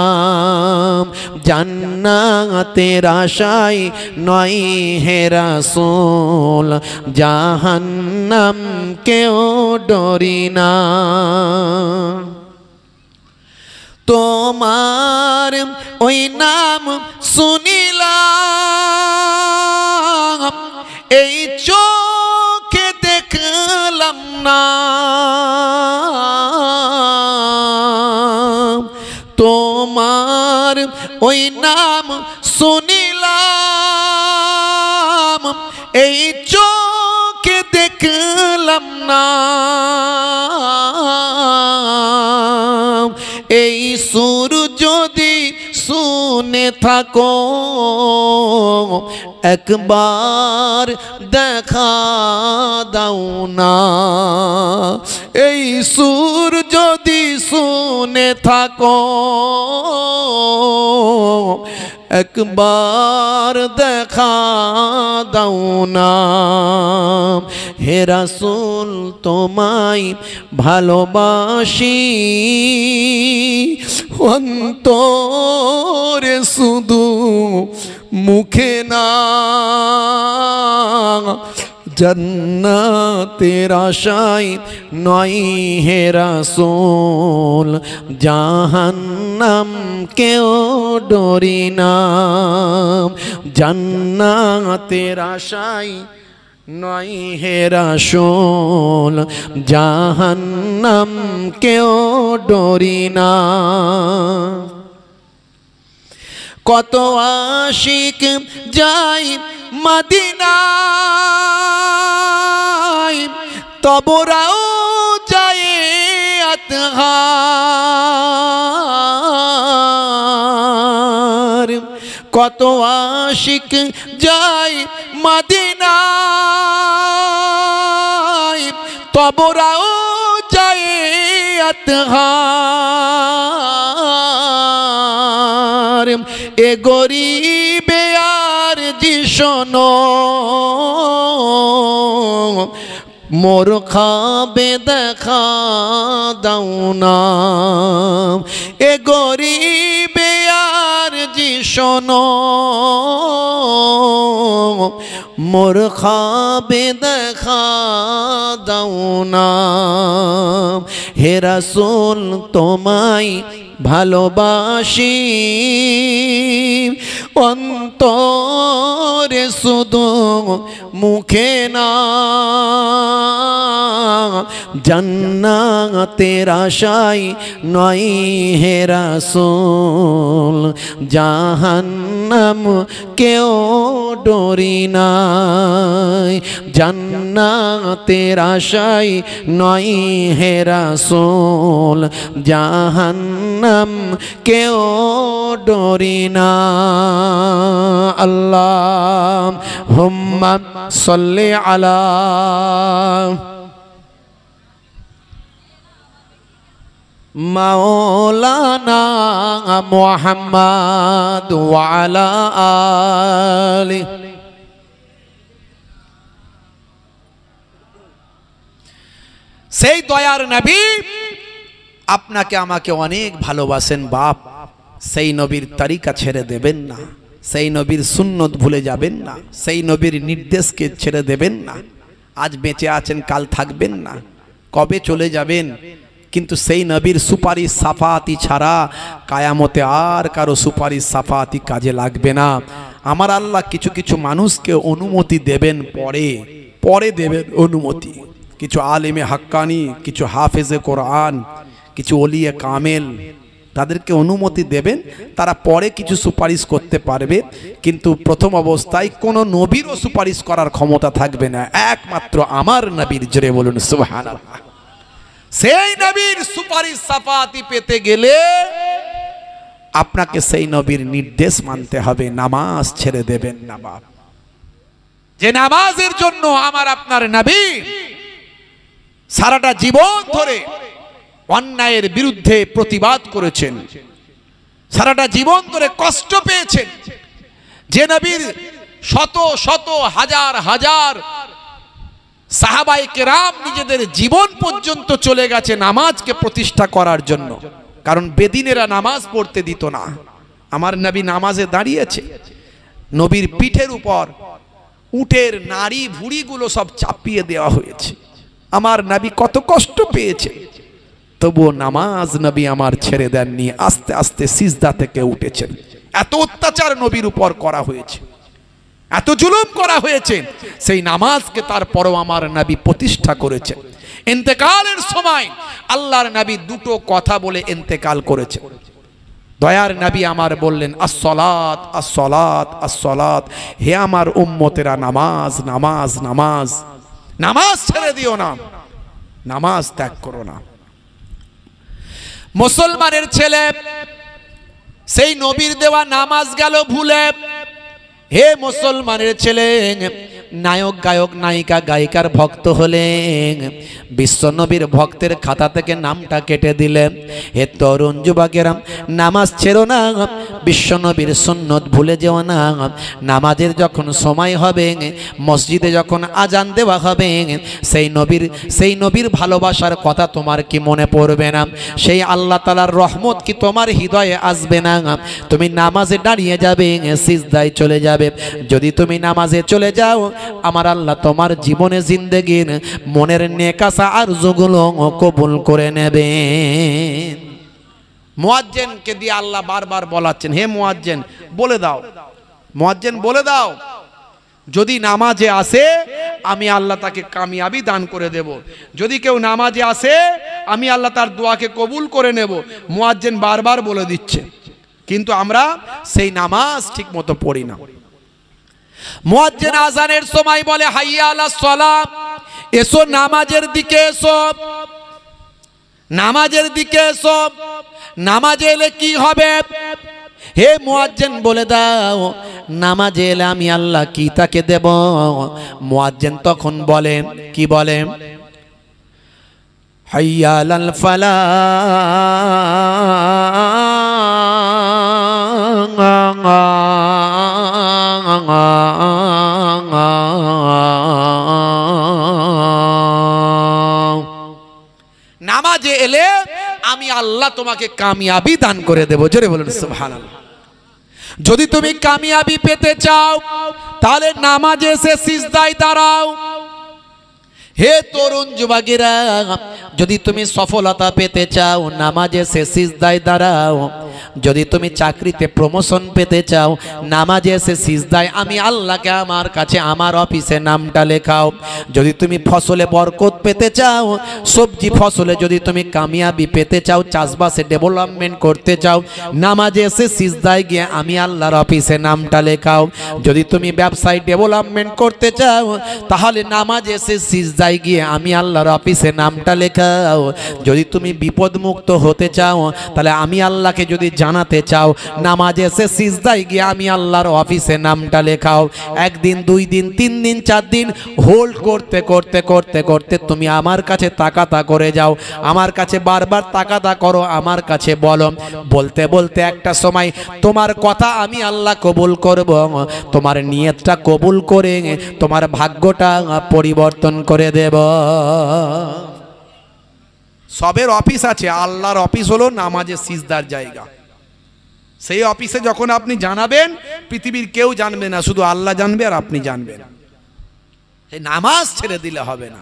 জান্নাতের আশায় নয় হে রাসূল জাহান্নাম কেউ ডরি না। তোমার ওই নাম শুনিলাম এই চোখে দেখলাম না তোমার ওই নাম শুনিলাম এই চোখে দেখলাম না এই সুর যদি শুনে থাকো একবার দেখা দাও না এই সুর যদি শুনে থাকো একবার দেখা দাও না। হে রাসূল তোমায় ভালোবাসি অন্তরে শুধু মুখে না জান্নাতের আশায় নয় হে রাসূল জাহান্নাম কেউ ডরি না জান্নাতের আশায় নয় হে রাসূল জাহান্নাম কেউ ডরি না। কত আশিক যায় মদিনায় তবরাও যায় আতহার কত আশিক যায় মদিনায় তবরাও যায় আতহার এ গরিবে আর জিশনো মোর খাবে দেখা দাও না, এ গরিবে আর জি শোনো, মোর খাবে দেখা দাও না। হে রাসূল তোমায় ভালোবাসি, অন্তরে শুধু মুখে না, জান্নাতের আশায় নয় হে রাসূল, জাহান্নাম কেউ ডরি নাই, জান্নাতের আশায় নয় হে রাসূল, জাহান্নাম কেউ ডরি না। আল্লাহুম্মা সাল্লি আলা মাওলানা মুহাম্মদ ওয়া আলা আলি। সেই দয়ার নবী আপনাকে আমাকে অনেক ভালোবাসেন বাপ, সেই নবীর তরিকা ছেড়ে দেবেন না, সেই নবীর সুন্নত ভুলে যাবেন না, সেই নবীর নির্দেশকে ছেড়ে দেবেন না। আজ বেঁচে আছেন, কাল থাকবেন না, কবে চলে যাবেন, কিন্তু সেই নবীর সুপারিশ সাফাতি ছাড়া কায়ামতে আর কারো সুপারিশ সাফাতি কাজে লাগবে না। আমার আল্লাহ কিছু কিছু মানুষকে অনুমতি দেবেন, পরে দেবেন অনুমতি। কিছু আলেমে হাক্কানি, কিছু হাফেজে কোরআন, কিছু ওলিয়ে কামেল, তাদেরকে অনুমতি দেবেন, তারা পরে কিছু সুপারিশ করতে পারবে, কিন্তু প্রথম অবস্থায় কোনো নবীরও সুপারিশ করার ক্ষমতা থাকবে না, একমাত্র আমার নবীর। জোরে বলুন সুবহানাল্লাহ। সেই নবীর সুপারিশ সাফাতি পেতে গেলে আপনাকে সেই নবীর নির্দেশ মানতে হবে, নামাজ ছেড়ে দেবেন না বাপ। যে নামাজের জন্য আমার আপনার নবী সারাটা জীবন ধরে অন্যায়ের বিরুদ্ধে প্রতিবাদ করেছেন, সারাটা জীবন ধরে কষ্ট পেয়েছেন, যে নবীর শত শত হাজার হাজার সাহাবায়ে কেরাম নিজেদের জীবন পর্যন্ত চলে গেছে নামাজকে প্রতিষ্ঠা করার জন্য, কারণ বেদিনেরা নামাজ পড়তে দিত না। আমার নবী নামাজে দাঁড়িয়েছে, নবীর পিঠের উপর উটের নাড়ি ভুঁড়িগুলো সব চাপিয়ে দেওয়া হয়েছে, আমার নবী কত কষ্ট পেয়েছে, তবুও নামাজ নবী আমার ছেড়ে দেননি, আস্তে আস্তে সিজদা থেকে উঠেছেন। এত অত্যাচার নবীর উপর করা হয়েছে, এত জুলুম করা হয়েছে, সেই নামাজকে তারপরও আমার নবী প্রতিষ্ঠা করেছেন। ইন্তেকালের সময় আল্লাহর নবী দুটো কথা বলে ইন্তেকাল করেছে। দয়ার নবী আমার বললেন, আসসালাত আসসালাত আসসালাত, হে আমার উম্মতেরা নামাজ নামাজ নামাজ, নামাজ ছেড়ে দিও না, নামাজ ত্যাগ করো না। মুসলমানের ছেলে সেই নবীর দেওয়া নামাজ গেল ভুলে। হে মুসলমানের ছেলে, নায়ক গায়ক নায়িকা গায়িকার ভক্ত হলেন, বিশ্ব নবীর ভক্তের খাতা থেকে নামটা কেটে দিলেন। হে তরুণ যুবকেরা, নামাজ ছেড়ো না, বিশ্ব নবীর সুন্নত ভুলে যেও না। নামাজের যখন সময় হবে, মসজিদে যখন আজান দেওয়া হবে, সেই নবীর ভালোবাসার কথা তোমার কি মনে পড়বে না? সেই আল্লাহ তাআলার রহমত কি তোমার হৃদয়ে আসবে না? তুমি নামাজে দাঁড়িয়ে যাবে, সিজদায় চলে যাবে। যদি তুমি নামাজে চলে যাও, আমার আল্লাহ তোমার জীবনে জিন্দেগির মনের নেকাসা আরজুগুলো কবুল করে নেবে। মুয়াজ্জিনকে দিয়ে আল্লাহ বারবার বলাচ্ছেন, হে মুয়াজ্জিন বলে দাও, মুয়াজ্জিন বলে দাও, যদি নামাজে আসে আমি আল্লাহ তাকে কামিয়াবি দান করে দেব। যদি কেউ নামাজে আসে আমি আল্লাহ তার দোয়াকে কবুল করে নেব। মুয়াজ্জিন বারবার বলে দিচ্ছে, কিন্তু আমরা সেই নামাজ ঠিক মতো পড়ি না। মুয়াজ্জিন আজানের সময় বলে, হাইয়া আলাস সালাত, এসো নামাজের দিকে এসো, নামাজের দিকে এসো। নামাজে এলে কি হবে? হে মুয়াজ্জিন বলে দাও, নামাজে এলে আমি আল্লাহ কি তাকে দেব? মুয়াজ্জিন তখন বলে, কি বলে? হাইয়া আলাল ফালাহ, নামাজে এলে আমি আল্লাহ তোমাকে কামিয়াবি দান করে দেব। জোরে বলুন সুবহানাল্লাহ। যদি তুমি কামিয়াবি পেতে চাও তাহলে নামাজে এসে সিজদায় দাঁড়াও। হে তরুণ যুবকেরা, যদি তুমি সফলতা পেতে চাও নামাজে এসে সিজদায় দাঁড়াও। যদি তুমি চাকরিতে প্রমোশন পেতে চাও নামাজে এসে সিজদায় আমি আল্লাহকে আমার কাছে আমার অফিসে নামটা লেখাও। যদি তুমি ফসলে বরকত পেতে চাও, সবজি ফসলে যদি তুমি কামিয়াবি পেতে চাও, চাষবাসে ডেভেলপমেন্ট করতে চাও, নামাজে এসে সিজদায় গিয়ে আমি আল্লাহর অফিসে নামটা লেখাও। যদি তুমি ব্যবসায় ডেভেলপমেন্ট করতে চাও তাহলে নামাজে এসে সিজদায় গিয়ে আমি আল্লাহর অফিসে নামটা লেখাও। যদি তুমি বিপদ মুক্ত হতে চাও তাহলে আমি আল্লাহকে যদি জানাতে চাও নামাজে এসে সিজদায় গিয়ে আমি আল্লাহর অফিসে নামটা লেখাও। একদিন, 2 দিন, 3 দিন, 4 দিন হোল্ড করতে করতে করতে করতে তুমি আমার কাছে তাকাতা করে যাও, আমার কাছে বারবার তাকাতা করো, আমার কাছে বলো, বলতে বলতে একটা সময় তোমার কথা আমি আল্লাহ কবুল করব। তোমার নিয়তটা কবুল করে তোমার ভাগ্যটা পরিবর্তন করে দেব। সবের অফিস আছে, আল্লাহর অফিস হলো নামাজে সিজদার জায়গা। সেই অফিসে যখন আপনি জানাবেন পৃথিবীর কেউ জানবে না, শুধু আল্লাহ জানবে আর আপনি জানবেন। এই নামাজ ছেড়ে দিলে হবে না।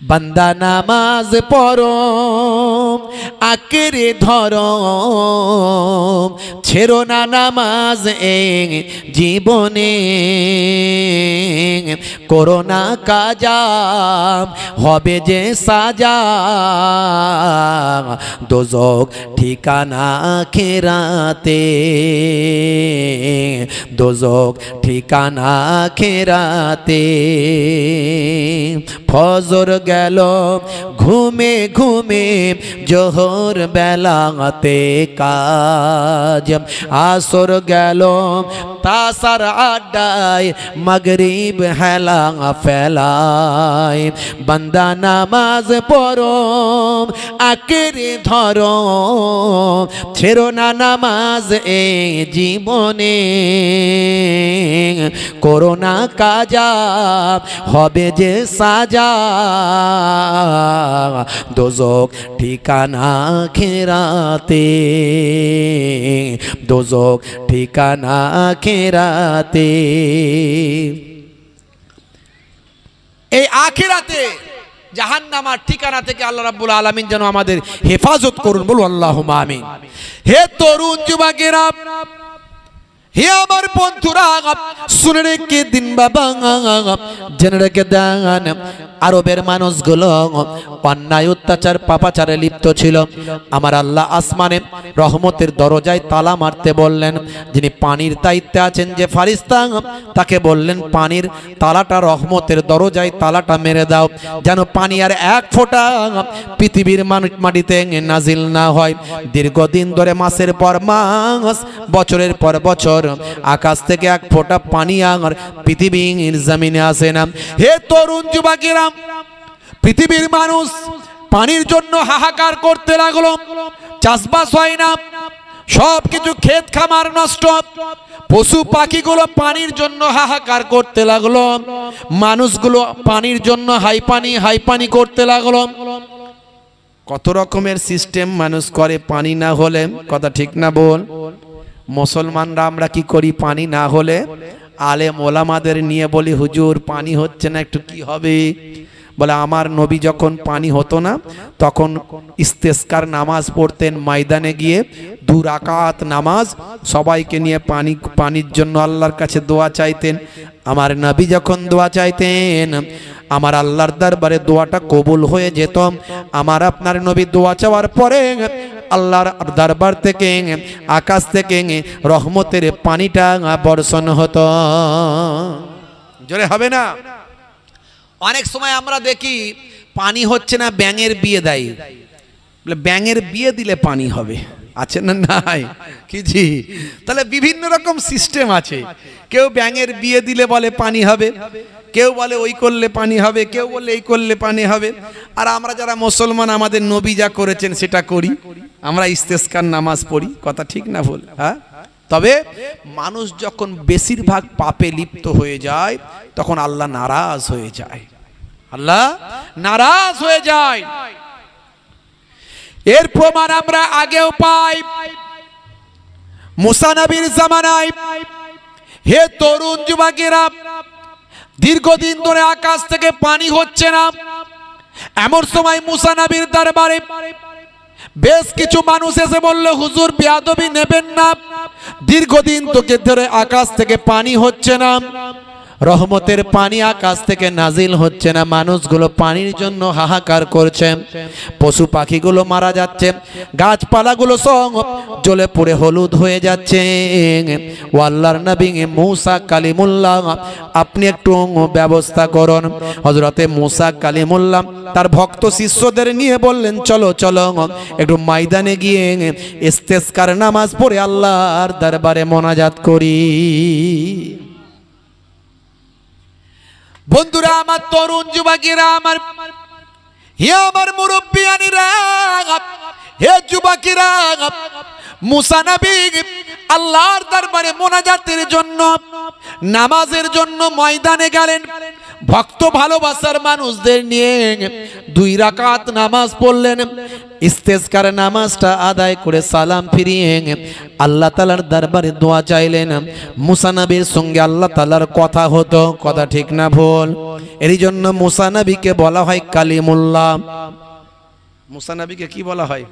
বান্দা নামাজ পড়ো আঁকড়ে ধরো, ছেড়ো না নামাজ এই জীবনে, করো না কাজা হবে যে সাজা, দোজখ ঠিকানা আখিরাতে, দোজখ ঠিকানা আখিরাতে। ফজর গেল ঘুমে ঘুমে, জোহর বেলাতে কাজ, আসর গেল তাসার আড্ডায়, মাগরিব হেলা ফেলায়। বান্দা নামাজ পড়ো আঁকড়ে ধরো, ছেড়ো না নামাজ এই জীবনে, করো না কাজা হবে যে সাজা, দোজখ ঠিকানা আখিরাতে, দোজখ ঠিকানা আখিরাতে। এই আখিরাতে জাহান্নামের ঠিকানা থেকে আল্লাহ রাব্বুল আলামিন যেন আমাদের হেফাজত করুন, বলুন আল্লাহুম্মা আমিন। হে তরুণ যুবকেরা, হে আমার বন্ধুরা, শুনে রেখে দিন বাবা, জেনে রেখে দেন, আরবের মানুষগুলো অন্যায় অত্যাচার পাপাচারে লিপ্ত ছিল। আমার আল্লাহ আসমানে রহমতের দরজায় তালা মারতে বললেন। যিনি পানির দায়িত্বে আছেন যে ফারিস্তা, তাকে বললেন পানির তালাটা, রহমতের দরজায় তালাটা মেরে দাও, যেন পানি আর এক ফোঁটা পৃথিবীর মাটিতে নাজিল না হয়। দীর্ঘদিন ধরে মাসের পর মাস, বছরের পর বছর আকাশ থেকে এক ফোঁটা পানি আর পৃথিবীর জমিনে আসে না। হে তরুণ যুবকেরা, পৃথিবীর মানুষ পানির জন্য হাহাকার করতে লাগলো। চাষবাস হয় না, সব কিছু ক্ষেত খামার নষ্ট, পশু পাখিগুলো পানির জন্য হাহাকার করতে লাগলো, মানুষগুলো পানির জন্য হাই পানি করতে লাগলো। কত রকমের সিস্টেম মানুষ করে পানি না হলে, কথা ঠিক না বল? মুসলমানরা আমরা কি করি? পানি না হলে আলেম ওলামাদের নিয়ে বলি, হুজুর পানি হচ্ছে না, একটু কি হবে? বলে আমার নবী যখন পানি হতো না তখন ইস্তেসকার নামাজ পড়তেন, ময়দানে গিয়ে 2 রাকাত নামাজ সবাইকে নিয়ে পানির জন্য আল্লাহর কাছে দোয়া চাইতেন। আমার নবী যখন দোয়া চাইতেন আমার আল্লাহর দরবারে দোয়াটা কবুল হয়ে যেত। আমার আপনার নবী দোয়া চাওয়ার পরে আল্লাহর দরবার থেকে, আকাশ থেকে রহমতের পানিটা বর্ষণ হতো। জোরে হবে না? অনেক সময় আমরা দেখি পানি হচ্ছে না, ব্যাঙের বিয়ে দেয়, বলে ব্যাঙের বিয়ে দিলে পানি হবে। আছে না নাই? কি জি? তাহলে বিভিন্ন রকম সিস্টেম আছে। কেউ ব্যাঙের বিয়ে দিলে বলে পানি হবে, কেউ বলে ওই করলে পানি হবে, কেউ বলে এই করলে পানি হবে। আর আমরা যারা মুসলমান, আমাদের নবী যা করেছেন সেটা করি, আমরা ইস্তেসকার নামাজ পড়ি। কথা ঠিক না ভুল? হ্যাঁ। তবে মানুষ যখন বেশিরভাগ পাপে লিপ্ত হয়ে যায় তখন আল্লাহ নারাজ হয়ে যায়, আল্লাহ নারাজ হয়ে যায়। এর প্রমাণ আমরা আগেও পাই মুসা নবীর জামানায়। হে তরুণ যুবকেরা, দীর্ঘদিন ধরে আকাশ থেকে পানি হচ্ছে না। এমন সময় মুসা নবীর দরবারে বেশ কিছু মানুষ এসে বলল, হুজুর বেয়াদবি নেবেন না, দীর্ঘদিন তোকে ধরে আকাশ থেকে পানি হচ্ছে না, রহমতের পানি আকাশ থেকে নাজিল হচ্ছে না, মানুষগুলো পানির জন্য হাহাকার করছে, পশু পাখিগুলো মারা যাচ্ছে, গাছপালাগুলো সব জ্বলে পুড়ে হলুদ হয়ে যাচ্ছে। ও আল্লাহর নবী মুসা কালিমুল্লাহ, আপনি একটু ব্যবস্থা করুন। হযরতে মুসা কালিমুল্লাহ তার ভক্ত শিষ্যদের নিয়ে বললেন, চলো চলো একটু ময়দানে গিয়ে ইস্তেসকার নামাজ পড়ে আল্লাহর দরবারে মোনাজাত করি। বন্ধুরা আমার, তরুণ যুবকেরা আমার, হে আমার মুরব্বিয়ানিরা, হে যুবকেরা, মুসা নবী আল্লাহর দরবারে মোনাজাতের জন্য, নামাজের জন্য ময়দানে গেলেন। ভক্ত ভালোবাসার মানুষদের নিয়ে 2 রাকাত নামাজ পড়লেন। ইস্তেসকার নামাজটা আদায় করে সালাম ফিরিয়ে আল্লাহ তাআলার দরবারে দোয়া চাইলেন। মুসা নবীর সঙ্গে আল্লাহ তাআলার কথা হতো, কথা ঠিক না ভুল? এরই জন্য মুসা নবীকে বলা হয় কালিমুল্লাহ। মুসা নবীকে কি বলা হয়?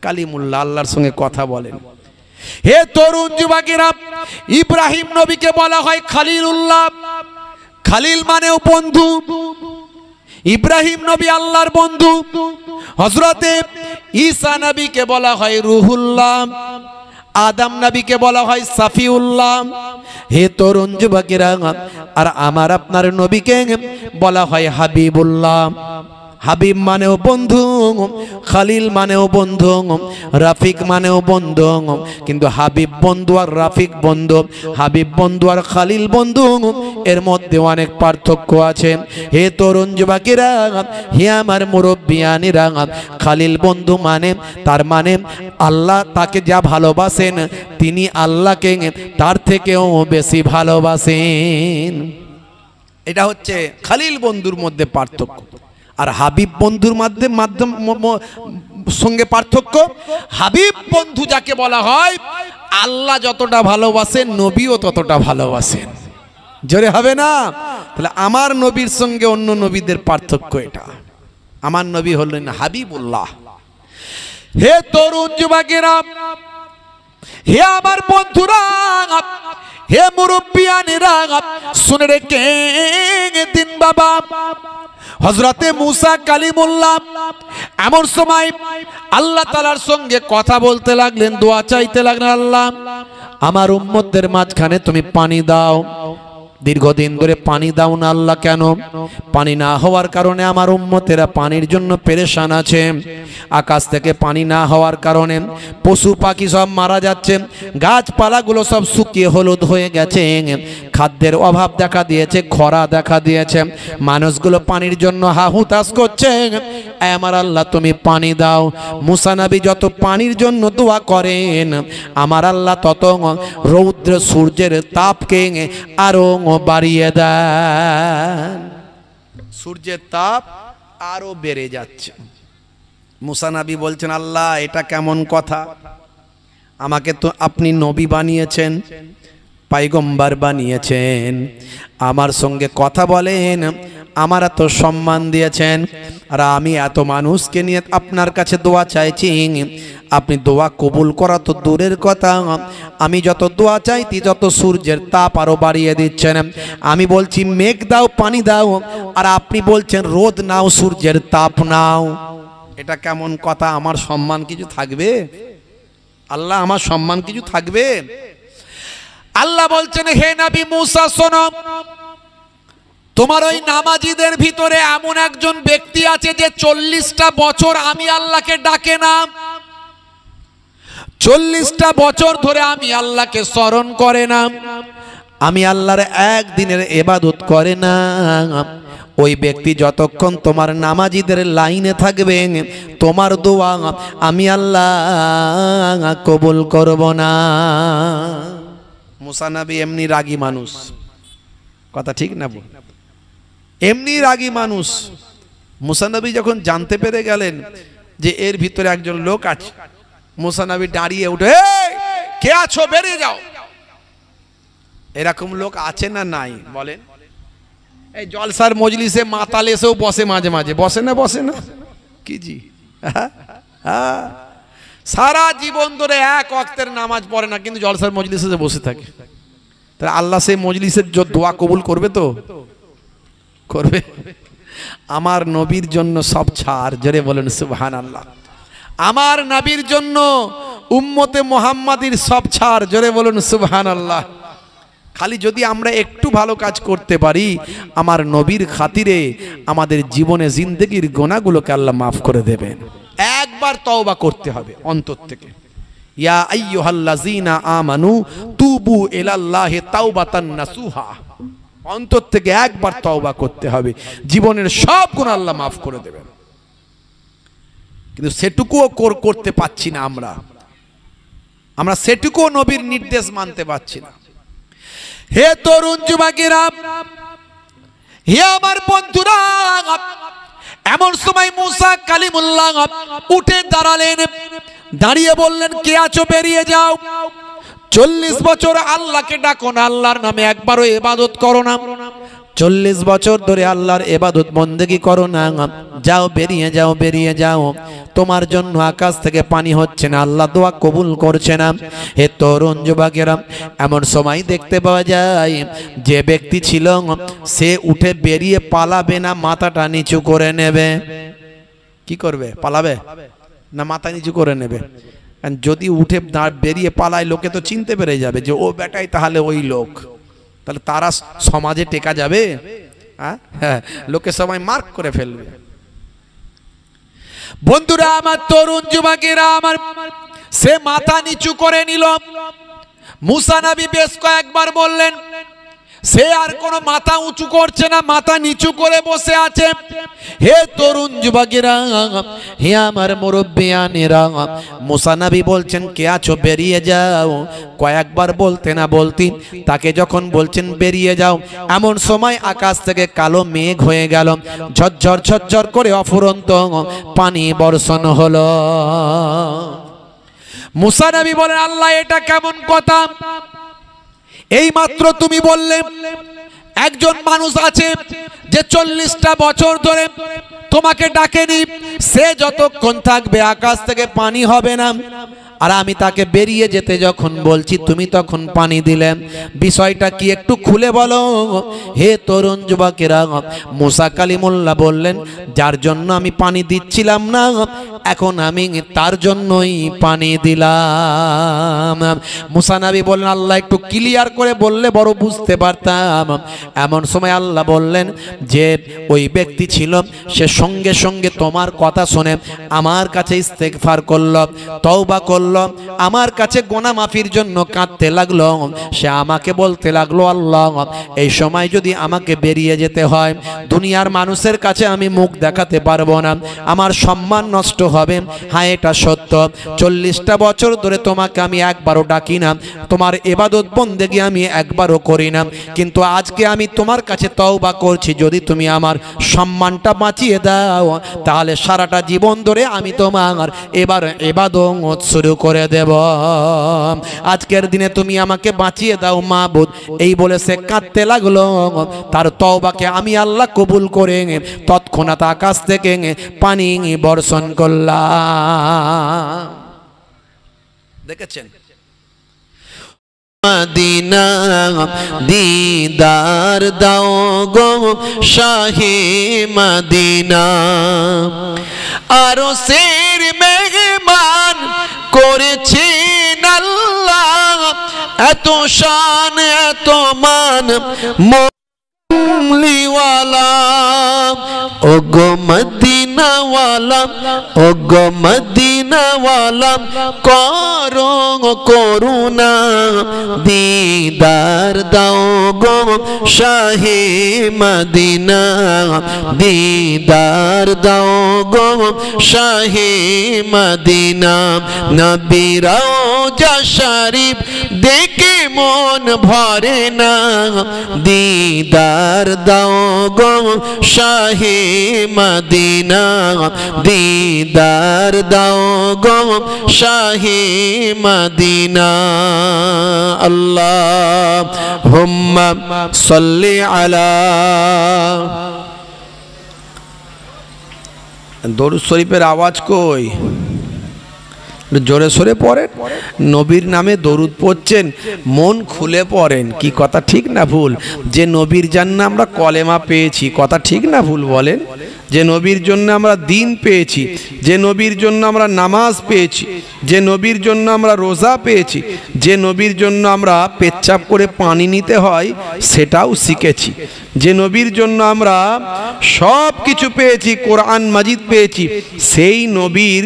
কালিমুল্লাহ, আল্লাহর সঙ্গে কথা বলেন। হে তরুণ যুবকেরা, ইব্রাহিম নবীকে বলা হয় খলিলুল্লাহ। খলিল মানেও বন্ধু। ইব্রাহিম নবী আল্লাহর বন্ধু। হযরতে ঈসা নবীকে বলা হয় রুহুল্লাহ। আদম নবীকে বলা হয় সাফিউল্লাহ। হে তরুণ যুবকেরা, আর আমার আপনার নবীকে বলা হয় হাবিবুল্লাহ। হাবিব মানেও বন্ধু, খলিল মানেও বন্ধু, রাফিক মানেও বন্ধু। কিন্তু হাবিব বন্ধু আর রাফিক বন্ধু, হাবিব বন্ধু আর খলিল বন্ধু, এর মধ্যে অনেক পার্থক্য আছে। হে তরুণ যুবকেরা, হে আমার মুরব্বিয়ানিরা, খলিল বন্ধু মানে, তার মানে আল্লাহ তাকে যা ভালোবাসেন তিনি আল্লাহকে তার থেকেও বেশি ভালোবাসেন। এটা হচ্ছে খলিল বন্ধুর মধ্যে পার্থক্য। আর হাবিব বন্ধুর সঙ্গে পার্থক্য, হাবিব বন্ধু যাকে বলা হয়, আল্লাহ যতটা ভালোবাসেন নবীও ততটা ভালোবাসেন। জোরে হবে না? তাহলে আমার নবীর সঙ্গে অন্য নবীদের পার্থক্য এটা। আমার নবী হলেন হাবিবুল্লাহ। হে তরুণ যুবকেরা, হে আমার বন্ধুরা, হে মুরব্বিয়ানেরা, শুনে রেখে দিন বাবা, হযরতে মুসা কালিমুল্লাহ এমন সময় আল্লাহ তাআলার সঙ্গে কথা বলতে লাগলেন, দোয়া চাইতে লাগলেন, আল্লাহ আমার উম্মতদের মাঝখানে তুমি পানি দাও। দীর্ঘদিন ধরে পানি দাও না আল্লাহ, কেন? পানি না হওয়ার কারণে আমার উম্মতেরা পানির জন্য পেরেশান আছে। আকাশ থেকে পানি না হওয়ার কারণে পশু পাখি সব মারা যাচ্ছে, গাছপালাগুলো সব শুকিয়ে হলুদ হয়ে গেছে, খাদ্যের অভাব দেখা দিয়েছে, খরা দেখা দিয়েছে, মানুষগুলো পানির জন্য হাহুতাশ করছে। আমার আল্লাহ তুমি পানি দাও। মুসা নবী যত পানির জন্য দোয়া করেন, আমার আল্লাহ তত রৌদ্র সূর্যের তাপকে আরো বাড়িয়ে দেন। সূর্যের তাপ আরো বেড়ে যাচ্ছে। মুসা নবী বলছেন, আল্লাহ এটা কেমন কথা? আমাকে তো আপনি নবী বানিয়েছেন, পয়গম্বর বানিয়েছেন, আমার সঙ্গে কথা বলেন, আমার এত সম্মান দিয়েছেন, আর আমি এত মানুষকে নিয়ে আপনার কাছে দোয়া চাইছি, আপনি দোয়া কবুল করা তো দূরের কথা, আমি যত দোয়া চাইছি যত সূর্যের তাপ আরো বাড়িয়ে দিচ্ছেন। আমি বলছি মেঘ দাও, পানি দাও, আর আপনি বলছেন রোদ নাও, সূর্যের তাপ নাও। এটা কেমন কথা? আমার সম্মান কিছু থাকবে? আল্লাহ আমার সম্মান কিছু থাকবে? আল্লাহ বলছেন, হে নবী মুসা শোনো, তোমার ওই নামাজীদের ভিতরে এমন একজন ব্যক্তি আছে যে 40টা বছর আমি আল্লাহকে ডাকে না, 40টা বছর ধরে আমি আল্লাহকে স্মরণ করে না, আমি আল্লাহর একদিনের ইবাদত করে না। ওই ব্যক্তি যতক্ষণ তোমার নামাজীদের লাইনে থাকবে, তোমার দোয়া আমি আল্লাহ কবুল করব না। মুসা নবী এমনি রাগী মানুষ, কথা ঠিক না? এমনি রাগী মানুষ। মুসা নবী যখন জানতে পেরে গেলেন যে এর ভিতরে একজন লোক আছে। মুসা নবী দাঁড়িয়ে উঠে, এই কে আছো, বেরিয়ে যাও। এরকম লোক আছে না নাই বলেন? এই জলসার মজলিসে মাতাল এসেও বসে, মাঝে মাঝে বসে না, বসে না কি জি? সারা জীবন ধরে এক ওয়াক্তের নামাজ পড়ে না, কিন্তু জলসার মজলিসে বসে থাকে। তাহলে আল্লাহ সেই মজলিসের দোয়া কবুল করবে তো? করবে। আমার নবীর জন্য সব ছাড়, জোরে বলেন সুবহানাল্লাহ। আমার নবীর জন্য উম্মতে মুহাম্মাদির সব ছাড়, জোরে বলুন সুবহানাল্লাহ। খালি যদি আমরা একটু ভালো কাজ করতে পারি, আমার নবীর খাতিরে আমাদের জীবনে জিন্দেগির গুনাহগুলোকে আল্লাহ মাফ করে দেবেন। একবার তওবা করতে হবে অন্তর থেকে। ইয়া আইয়ুহাল্লাযীনা আমানু তুবু ইলাল্লাহি তাওবাতান নাসুহা। অন্তর থেকে একবার তওবা করতে হবে, জীবনের সব গুনাহ আল্লাহ মাফ করে দেবেন। কিন্তু সেটুকুও করতে পাচ্ছি না আমরা সেটুকুও নবীর নির্দেশ মানতে পারছি না। হে তরুণ যুবকেরা, হে আমার বন্ধুরা, এমন সময় মুসা কালিমুল্লাহ উঠে দাঁড়ালেন, দাঁড়িয়ে বললেন, কে আছো, বেরিয়ে যাও। 40 বছর আল্লাহকে ডাকো না, আল্লাহর নামে একবারও ইবাদত করো না। 40 বছর ধরে আল্লাহর ইবাদত বন্দেগী করো না, যাও, বেরিয়ে যাও, বেরিয়ে যাও। তোমার জন্য আকাশ থেকে পানি হচ্ছে না, আল্লাহ দোয়া কবুল করছে না। হে তরুণ যুবকেরা, এমন সময় দেখতে পাওয়া যায় যে ব্যক্তি ছিল সে উঠে বেরিয়ে পালাবে না, মাথাটা নিচু করে নেবে। কি করবে? পালাবে না মাথা নিচু করে নেবে? যদি উঠে বেরিয়ে পালায়, লোকে তো চিনতে পেরে যাবে যে ও বেটাই তাহলে ওই লোক। তাহলে তারা সমাজে টেকা যাবে? হ্যাঁ, লোকে সবাই মার্ক করে ফেলবে। বন্ধুরা আমার, তরুণ যুবকেরা আমার, সে মাথা নিচু করে নিল। মুসা নবী বেশ কয়েকবার বললেন, সে আর কোনো মাথা উঁচু করছে না, মাথা নিচু করে বসে আছে। হে তরুণ যুবকেরা, হে আমার মুরব্বিয়ানেরা, মুসা নবী বলছেন, কে আছো, বেরিয়ে যাও। কয়েকবার বলতে না বলতে তাকে যখন বলছেন বেরিয়ে যাও, এমন সময় আকাশ থেকে কালো মেঘ হয়ে গেল, ঝরঝর ঝরঝর করে অফুরন্ত পানি বর্ষণ হলো। মুসা নবী বলেন, আল্লাহ এটা কেমন কথা? এই মাত্র তুমি বললে একজন মানুষ আছে যে 40টা বছর ধরে তোমাকে ডাকেনি, সে যতক্ষণ থাকবে আকাশ থেকে পানি হবে না। আর আমি তাকে বেরিয়ে যেতে যখন বলছি, তুমি তখন পানি দিলে, বিষয়টা কি একটু খুলে বলো। হে তরুণ যুবকেরা, মুসা কালিমুল্লাহ বললেন, যার জন্য আমি পানি দিচ্ছিলাম না, এখন আমি তার জন্যই পানি দিলাম। মুসা নবী বললেন, আল্লাহ একটু ক্লিয়ার করে বললে বড় বুঝতে পারতাম। এমন সময় আল্লাহ বললেন যে ওই ব্যক্তি ছিল, সে সঙ্গে সঙ্গে তোমার কথা শুনে আমার কাছে ইস্তেগফার করল, তওবা করল, আমার কাছে গুনাহ মাফির জন্য কাঁদতে লাগলো। সে আমাকে বলতে লাগলো, আল্লাহ এই সময় যদি আমাকে বেরিয়ে যেতে হয়, দুনিয়ার মানুষের কাছে আমি মুখ দেখাতে পারবো না, আমার সম্মান নষ্ট হবে। হ্যাঁ, এটা সত্য, 40টা বছর ধরে তোমাকে আমি একবারও ডাকি না, তোমার ইবাদত বন্দেগী আমি একবারও করি না, কিন্তু আজকে আমি তোমার কাছে তওবা করছি, যদি তুমি আমার সম্মানটা বাঁচিয়ে দাও, তাহলে সারাটা জীবন ধরে আমি তোমার এবার ইবাদত শুরু করে দেব। আজকের দিনে তুমি আমাকে বাঁচিয়ে দাও মাবুদ। এই বলে সে কাঁদতে লাগলো। তার তওবাকে আমি আল্লাহ কবুল করে তৎক্ষণাৎ আকাশ থেকে পানি বর্ষণ করলাম। দেখেছেন? মদিনা দিদার দাও গো শাহে মদিনা, আরশের মেহমান করেছেন আল্লাহ, এত শান এত মান মলিওয়ালা। ও গো মদিনাওয়ালা, ও গো মদিনাওয়ালা, করো করুণা দিদার দাও গো শাহে মদিনা দিদার দাও গো শাহে মদিনা নবী রওজা শরীফ দেখে মন ভরে না দিদার দাও গো শাহে মদিনা দিদার দাও গো শাহে মদিনা আল্লাহুম্মা সাল্লি আলা দরুদ শরীফের আওয়াজ কই জোরে সোরে পড়েন নবীর নামে দরুদ পড়ছেন মন খুলে পড়েন কি কথা ঠিক না ভুল যে নবীর জন্য আমরা কলেমা পেয়েছি কথা ঠিক না ভুল বলেন যে নবীর জন্য আমরা দিন পেয়েছি যে নবীর জন্য আমরা নামাজ পেয়েছি যে নবীর জন্য আমরা রোজা পেয়েছি যে নবীর জন্য আমরা পেচ্ছাপ করে পানি নিতে হয় সেটাও শিখেছি যে নবীর জন্য আমরা সব কিছু পেয়েছি কোরআন মাজিদ পেয়েছি সেই নবীর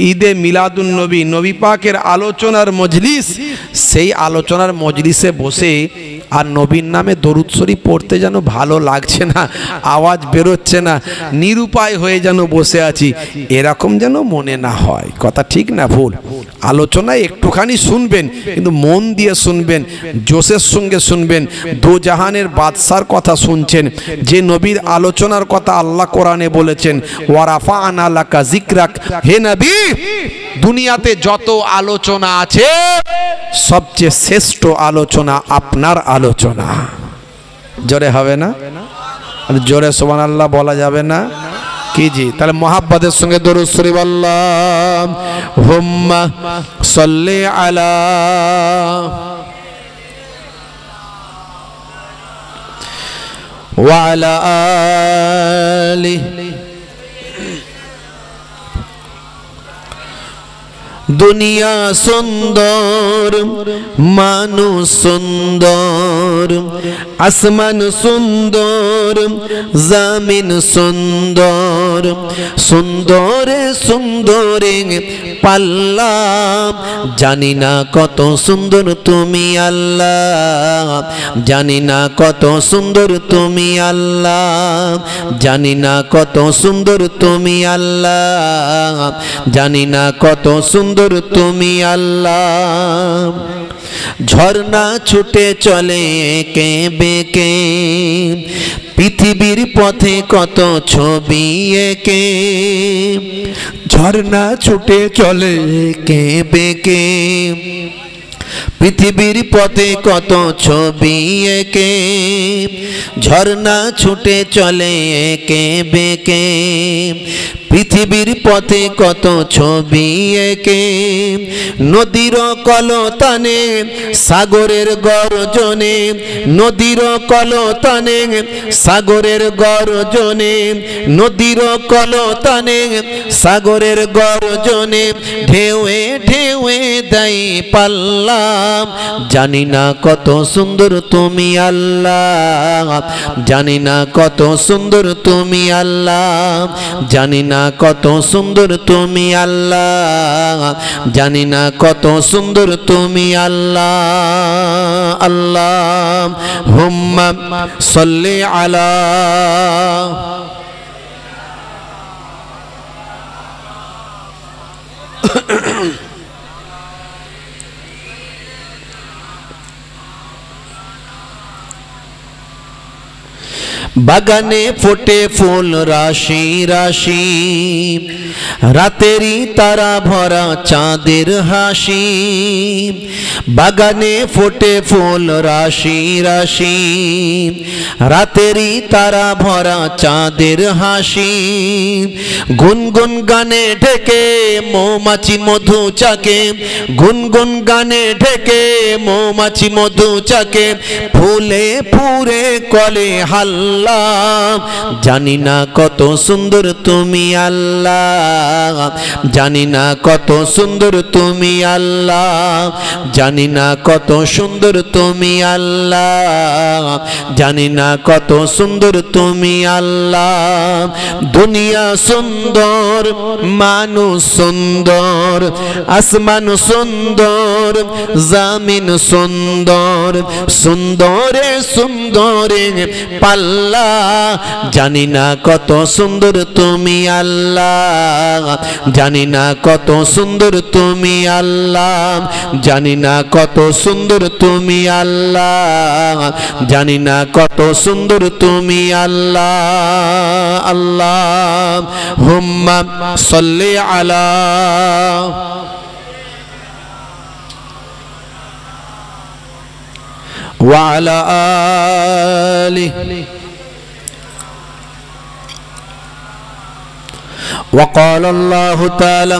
ঈদে মিলাদুন নবী নবী পাকের আলোচনার মজলিস সেই আলোচনার মজলিসে বসে আর নবীর নামে দরুদ শরীফ পড়তে যেন ভালো লাগছে না আওয়াজ বেরোচ্ছে না নিরুপায় হয়ে যেন বসে আছি এরকম যেন মনে না হয় কথা ঠিক না ভুল আলোচনায় একটুখানি শুনবেন কিন্তু মন দিয়ে শুনবেন জোশের সঙ্গে শুনবেন দু জাহানের বাদশার কথা শুনছেন যে নবীর আলোচনার কথা আল্লাহ কোরআনে বলেছেন ওয়ারাফা'না লাকা যিকরাক হে নবী দুনিয়াতে যত আলোচনা আছে সবচেয়ে শ্রেষ্ঠ আলোচনা আপনার আলোচনা জোরে হবে না জোরে সুবহানাল্লাহ বলা যাবে না কি জি তাহলে মোহাব্বতের সঙ্গে দরুদ শরীফ আল্লাহুম্মা সাল্লি আলা ওয়া আলা আলিহি দুনিয়া সুন্দর মানুষ সুন্দর আসমান সুন্দর জমিন সুন্দর সুন্দরে সুন্দরে পাল্লা জানি না কত সুন্দর তুমি আল্লাহ জানি না কত সুন্দর তুমি আল্লাহ জানি না কত সুন্দর তুমি আল্লাহ জানি না কত সুন্দর তুমি আল্লাহ ঝর্ণা ছুটে চলে কে বেকে পৃথিবীর পথে কত ছবি একে ঝর্ণা ছুটে চলে কে বেকে পৃথিবীর পথে কত ছবি একে ঝর্ণা ছুটে চলে একে বেকে পৃথিবীর পথে কত ছবি একে নদীর কলতানে সাগরের গর্জনে নদীর কলতানে সাগরের গর্জনে নদীর কলতানে সাগরের গর্জনে ঢেউয়ে ঢেউয়ে দেয় পাল্লা জানি না কত সুন্দর তুমি আল্লাহ জানি না কত সুন্দর তুমি আল্লাহ জানি না কত সুন্দর তুমি আল্লাহ জানি না কত সুন্দর তুমি আল্লাহ আল্লাহুম্মা সাল্লি আলা বাগানে ফোটে ফুল রাশি রাশি রাতেরই তারা ভরা চাঁদের হাসি বাগানে ফোটে ফুল রাশি রাশি রাতেরই তারা ভরা চাঁদের হাসি গুনগুন গানে ঢেকে মৌমাছি মধু চাকে গুনগুন গানে ঢেকে মৌমাছি মধু চাকে ফুলে ফুরে কলে হাল্লা আল্লাহ, জানি না কত সুন্দর তুমি আল্লাহ, জানি না কত সুন্দর তুমি আল্লাহ, জানি না কত সুন্দর তুমি আল্লাহ, জানি না কত সুন্দর তুমি আল্লাহ। দুনিয়া সুন্দর, মানুষ সুন্দর, আসমান সুন্দর, জামিন সুন্দর, সুন্দরে সুন্দরে পাল্লা, জানি না কত সুন্দর তুমি আল্লাহ, জানি না কত সুন্দর তুমি আল্লাহ, জানি না কত সুন্দর তুমি আল্লাহ, জানি না কত সুন্দর তুমি আল্লাহ। আল্লাহ হুম্মা সাল্লি আলা ওয়া আলা আলিহি। وقال الله تعالى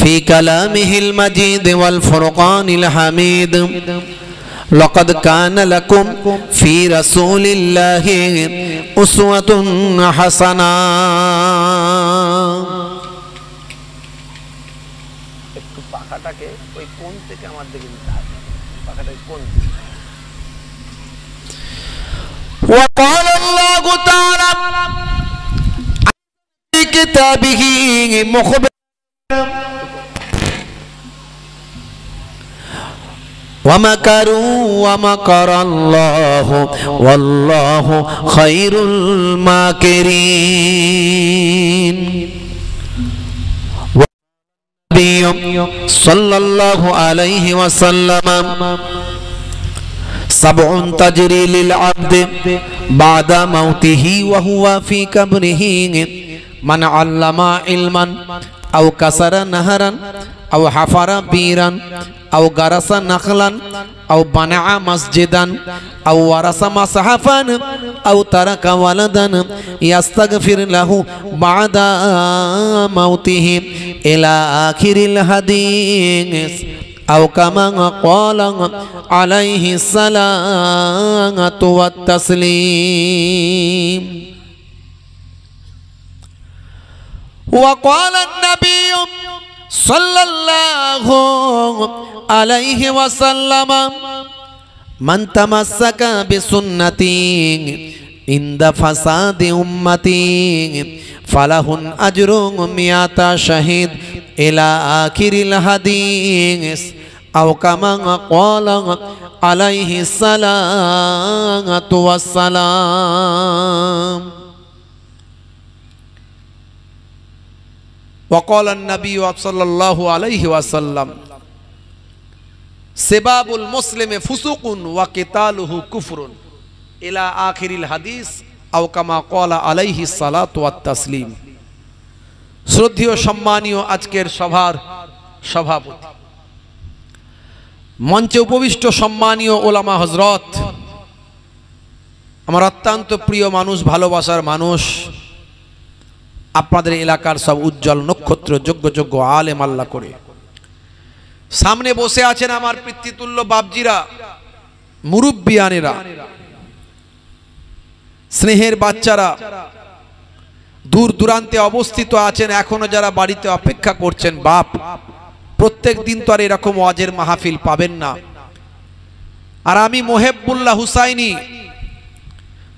في كلامه المجيد والفرقان الحميد لقد كان لكم في رسول الله أسوة حسنة। একটু পাখাটাকে ওই কোণ থেকে আমার দিকে নিতে হবে, পাখাটাকে কোণ। وقال الله تعالى في كتابه مخبرا ومكروا ومكر الله والله خير الماكرين. والنبي صلى الله عليه وسلم سبع تجري للعبد بعد موته وهو في قبره: من علم علما أو كسر نهرا أو حفر بيرا أو غرس نخلا أو بنى مسجدا أو ورث مصحفا أو ترك ولدا يستغفر له بعد موته إلى آخر الحديث، أو كما قال عليه الصلاة والتسليم. وقال النبي صلى الله عليه وسلم: من تمسك بسنتي عند فساد أمتي فله أجر 100 شهيد إلى آخر الحديث، أو كما قال عليه الصلاة والسلام. وقال النبي صلى الله عليه وسلم: سباب المسلم فسوق وقتاله كفر إلى آخر الحديث، أو كما قال عليه الصلاة والتسليم. শ্রদ্ধেয় সম্মানীয় আজকের সভার সভাপতি, মঞ্চে উপবিষ্ট সম্মানীয় ওলামা হযরত, আমার অত্যন্ত প্রিয় মানুষ, ভালোবাসার মানুষ, আপনাদের এলাকার সব উজ্জ্বল নক্ষত্র, যোগ্য যোগ্য আলেম আল্লাহ করে সামনে বসে আছেন আমার পিতৃতুল্য বাপজিরা, মুরব্বিয়ানেরা, স্নেহের বাচ্চারা, দূর দূরান্তে অবস্থিত আছেন, এখনো যারা বাড়িতে অপেক্ষা করছেন। বাপ, প্রত্যেক দিন তো আর এরকম ওয়াজের মাহফিল পাবেন না। আর আমি মোহেব্বুল্লাহ হুসাইনি,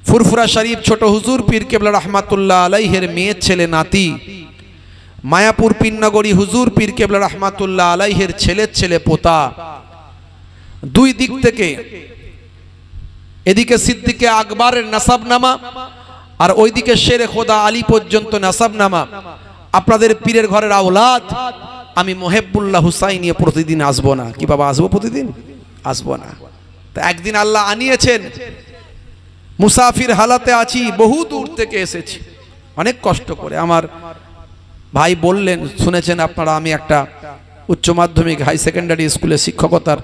ফুরফুরা শরীফ ছোট হুজুর পীর কেবলা রহমাতুল্লাহ আলাইহের মেয়ের ছেলে নাতি, মায়াপুর পিন্নগরী হুজুর পীর কেবলা রহমাতুল্লাহ আলাইহের ছেলের ছেলে পোতা, দুই দিক থেকে, এদিকে সিদ্দিকে আকবরের নাসাবনামা আর ওইদিকে শেরে খোদা আলী পর্যন্ত নাসাবনামা, আপনাদের পীরের ঘরের আওলাদ। আমি মোহেব্বুল্লাহ হুসাইনি প্রতিদিন আসবো না। কি বাবা, আসবো? প্রতিদিন আসবো না। তা একদিন আল্লাহ আনিয়েছেন, মুসাফির হালাতে আছি, বহু দূর থেকে এসেছি অনেক কষ্ট করে। আমার ভাই বললেন, শুনেছেন আপনারা, আমি একটা উচ্চ মাধ্যমিক হাই সেকেন্ডারি স্কুলে শিক্ষকতার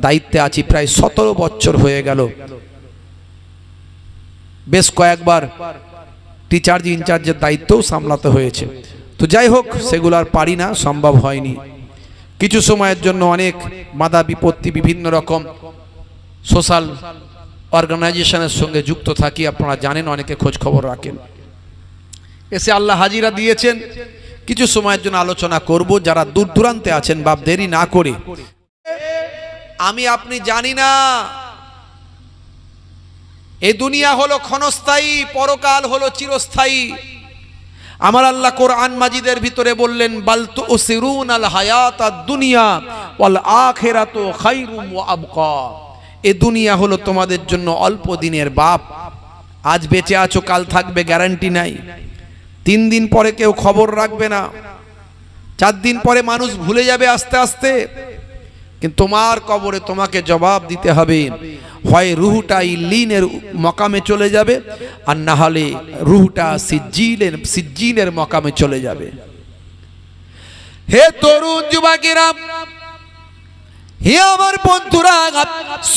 দায়িত্বে আছি, প্রায় 17 বছর হয়ে গেল। বেশ কয়েকবার টিচার ইনচার্জের দায়িত্বও সামলাতে হয়েছে। তো যাই হোক, সেগুলো আর পারি না, সম্ভব হয়নি। কিছু সময়ের জন্য অনেক বাধা বিপত্তি, বিভিন্ন রকম সোশ্যাল অর্গানাইজেশনের সঙ্গে যুক্ত থাকি, আপনারা জানেন, অনেকে খোঁজ খবর রাখেন। এসে আল্লাহ হাজিরা দিয়েছেন, কিছু সময়ের জন্য আলোচনা করব। যারা দূর দূরান্তে আছেন বাপ, দেরি না করে, আমি আপনি জানি না এই দুনিয়া হলো ক্ষণস্থায়ী, পরকাল হলো চিরস্থায়ী। আমার আল্লাহ কোরআন মাজিদের ভিতরে বললেন, বাল তুসিরুনাল হায়াতাদ দুনিয়া ওয়াল আখিরাতু খায়রুম ওয়া আবকা। এই দুনিয়া হলো তোমাদের জন্য অল্প দিনের বাপ। আজ বেঁচে আছো, কাল থাকবে গ্যারান্টি নাই। 3 দিন পরে কেউ খবর রাখবে না, 4 দিন পরে মানুষ ভুলে যাবে আস্তে আস্তে। কিন্তু তোমার কবরে তোমাকে জবাব দিতে হবে। হয় রুহটা ইল্লিনের মকামে চলে যাবে, আর না হলে রুহটা সিজ্জিনের মকামে চলে যাবে। হে তরুণ যুবকেরা, হে আমার বন্ধুরা,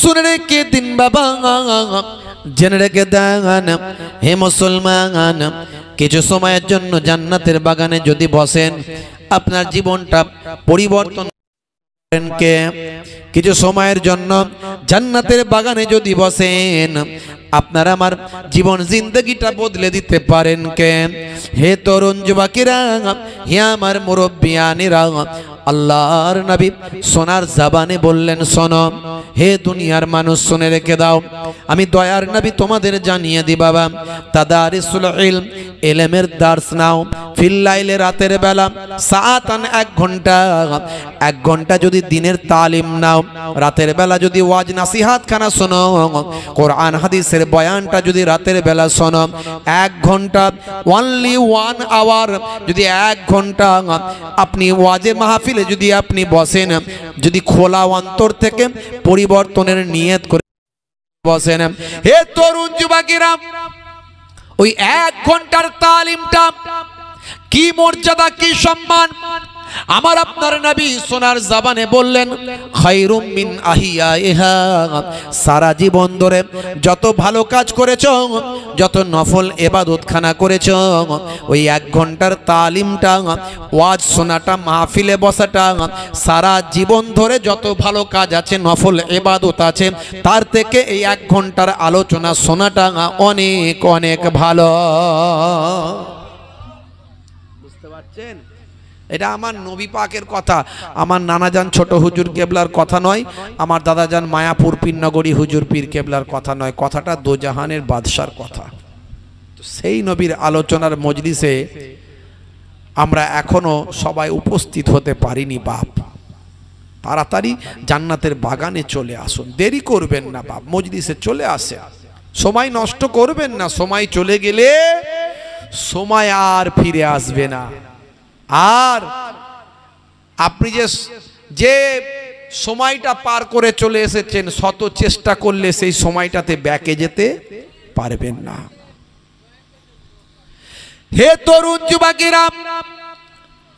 শুনে রেখে দিন বাবা, জেনে রেখে দেন হে মুসলমান, কিছু সময়ের জন্য জান্নাতের বাগানে যদি বসেন, আপনার জীবনটা পরিবর্তন কে। কিছু সময়ের জন্য জান্নাতের বাগানে যদি বসেন, আপনার আমার জীবন জিন্দগিটা বদলে দিতে পারেন কে। হে তরুণ যুবকেরা, হে আমার মুরব্বিয়ানেরা, আল্লাহর নবী সোনার জবানে বললেন, শোনো হে দুনিয়ার মানুষ, শুনে রেখে দাও, আমি দয়ার নবী তোমাদের জানিয়ে দি বাবা, তাদারিসুল ইলম, ইলমের দার্স নাও, ফিল লাইলে, রাতের বেলা, সাআতান, 1 ঘন্টা। 1 ঘন্টা যদি দিনের তালিম নাও, রাতের বেলা যদি ওয়াজ নাসিহাত খানা শোনো, কোরআন হাদিসের বয়ানটা যদি রাতের বেলা শোনো, 1 ঘন্টা, অনলি 1 আওয়ার, যদি 1 ঘন্টা আপনি ওয়াজে মাহফিলে যদি আপনি বসেন, যদি খোলা অন্তর থেকে পরিবর্তনের নিয়ত করে বসেন, হে তরুণ যুবকেরা, ওই 1 ঘন্টার তালিমটা কি মর্যাদা, কি সম্মান! আমার আপনার নবী সোনার জবানে বললেন, খায়রুম মিন আহিয়াইহা। সারা জীবন ধরে যত ভালো কাজ করেছো, যত নফল ইবাদত খানা করেছো, ওই 1 ঘন্টার তালিমটা, ওয়াজ শোনাটা, মাহফিলে বসাটা, সারা জীবন ধরে যত ভালো কাজ আছে, নফল ইবাদত আছে, তার থেকে এই 1 ঘন্টার আলোচনা শোনাটা অনেক অনেক ভালো। বুঝতে পারছেন? এটা আমার নবী পাকের কথা, আমার নানাজান ছোট হুজুর কেবলার কথা নয়, আমার দাদাজান মায়াপুর পীরনগরী হুজুর পীর কেবলার কথা নয়, কথাটা দোজাহানের বাদশার কথা। তো সেই নবীর আলোচনার মজলিসে আমরা এখনো সবাই উপস্থিত হতে পারিনি বাপ। তাড়াতাড়ি জান্নাতের বাগানে চলে আসুন, দেরি করবেন না বাপ, মজলিসে চলে আসে, সময় নষ্ট করবেন না। সময় চলে গেলে সময় আর ফিরে আসবে না। আর আপনি যে সময়টা পার করে চলে এসেছেন, শত চেষ্টা করলে সেই সময়টাতে ব্যাকে যেতে পারবেন না। হে তরুণ যুবকেরা,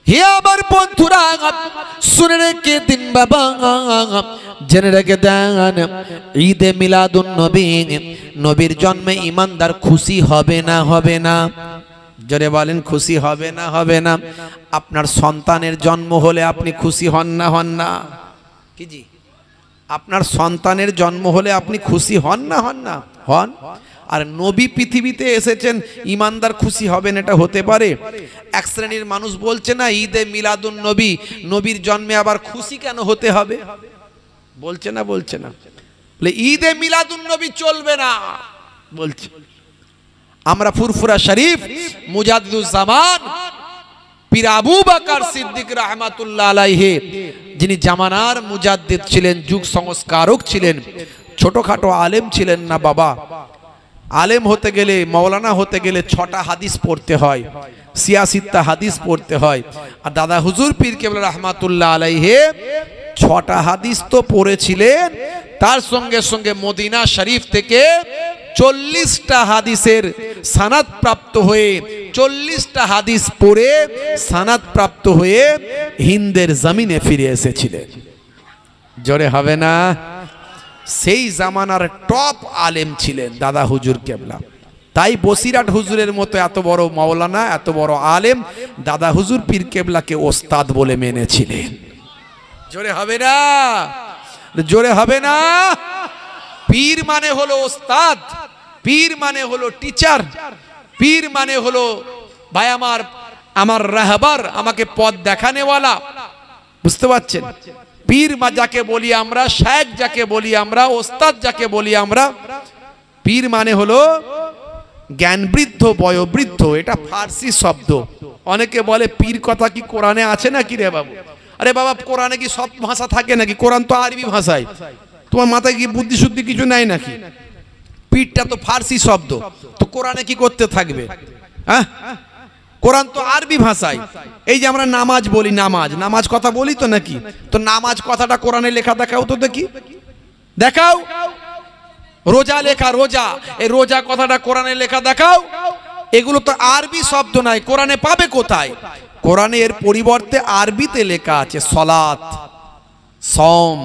হে আমার বন্ধুরা, শুনে রেখে দিন বাবা, জেনে রেখে দেন, ঈদে মিলাদুন নবী, নবীর জন্মে ইমানদার খুশি হবে না? হবে না? জোরে বলেন, খুশি হবে না? হবে না? আপনার সন্তানের জন্ম হলে আপনি খুশি হন না? হন না? কি জি, আপনার সন্তানের জন্ম হলে আপনি খুশি হন না? হন না? হন। আর নবী পৃথিবীতে এসেছেন, ইমানদার খুশি হবেন এটা হতে পারে? এক শ্রেণীর মানুষ বলছে না, ঈদে মিলাদুন নবী, নবীর জন্মে আবার খুশি কেন হতে হবে? বলছে না? বলছে না? বলে ঈদে মিলাদুন নবী চলবে না বলছে। আমরা ফুরফুরা শরীফ মুজাদ্দিদুজ জামান পীর আবু বকর সিদ্দিক রাহমাতুল্লাহ আলাইহি, যিনি জামানার মুজাদ্দিদ ছিলেন, যুগ সংস্কারক ছিলেন, ছোটখাটো আলেম ছিলেন না বাবা। আলেম হতে গেলে, মাওলানা হতে গেলে 6টা হাদিস পড়তে হয়, 86টা হাদিস পড়তে হয়। আর দাদা হুজুর পীর কেবলা রাহমাতুল্লাহ আলাইহি 6টা হাদিস তো পড়েছিলেন, তার সঙ্গে সঙ্গে মদিনা শরীফ থেকে 40টা হাদিসের সানাদ প্রাপ্ত হয়ে, 40টা হাদিস পড়ে সানাদ প্রাপ্ত হয়ে হিন্দের জমিনে ফিরে এসেছিলেন। জোরে হবে না? সেই জামানার টপ আলেম ছিলেন দাদা হুজুর কেবলা। তাই বসিরাট হুজুরের মতো এত বড় মাওলানা, এত বড় আলেম দাদা হুজুর পীর কেবলাকে ওস্তাদ বলে মেনেছিলেন। জোরে হবে না? জোরে হবে না? পীর মানে হলো ওস্তাদ, পীর মানে হলো টিচার, পীর মানে হলো ভাই আমার রাহবার, আমাকে পথ দেখানেওয়ালা। বুঝতে পারছেন? পীর মা যাকে বলি আমরা, শেখ যাকে বলি আমরা, ওস্তাদ যাকে বলি আমরা, পীর মানে হলো জ্ঞানবৃদ্ধ, বয়োবৃদ্ধ। এটা ফার্সি শব্দ। অনেকে বলে পীর কথা কি কোরআনে আছে নাকি রে বাবু? আরে বাবা, কোরআনে কি সব ভাষা থাকে নাকি? কোরআন তো আরবি ভাষায়। তোমার মাথায় কি বুদ্ধি শুদ্ধি কিছু নাই নাকি? পীরটা তো ফার্সি শব্দ, তো কোরআনে কি করতে থাকবে? হ্যাঁ, কোরআন তো আরবি ভাষায়। এই যে আমরা নামাজ বলি, নামাজ কথা বলি তো নাকি? তো নামাজ কথাটা কোরআনে লেখা দেখাও তো দেখি, দেখাও। রোজা লেখা, রোজা, এই রোজা কথাটা কোরআনে লেখা দেখাও। এগুলো তো আরবি শব্দ নাই, কোরআনে পাবে কোথায়? কোরআনে এর পরিবর্তে আরবিতে লেখা আছে সলাত, সম,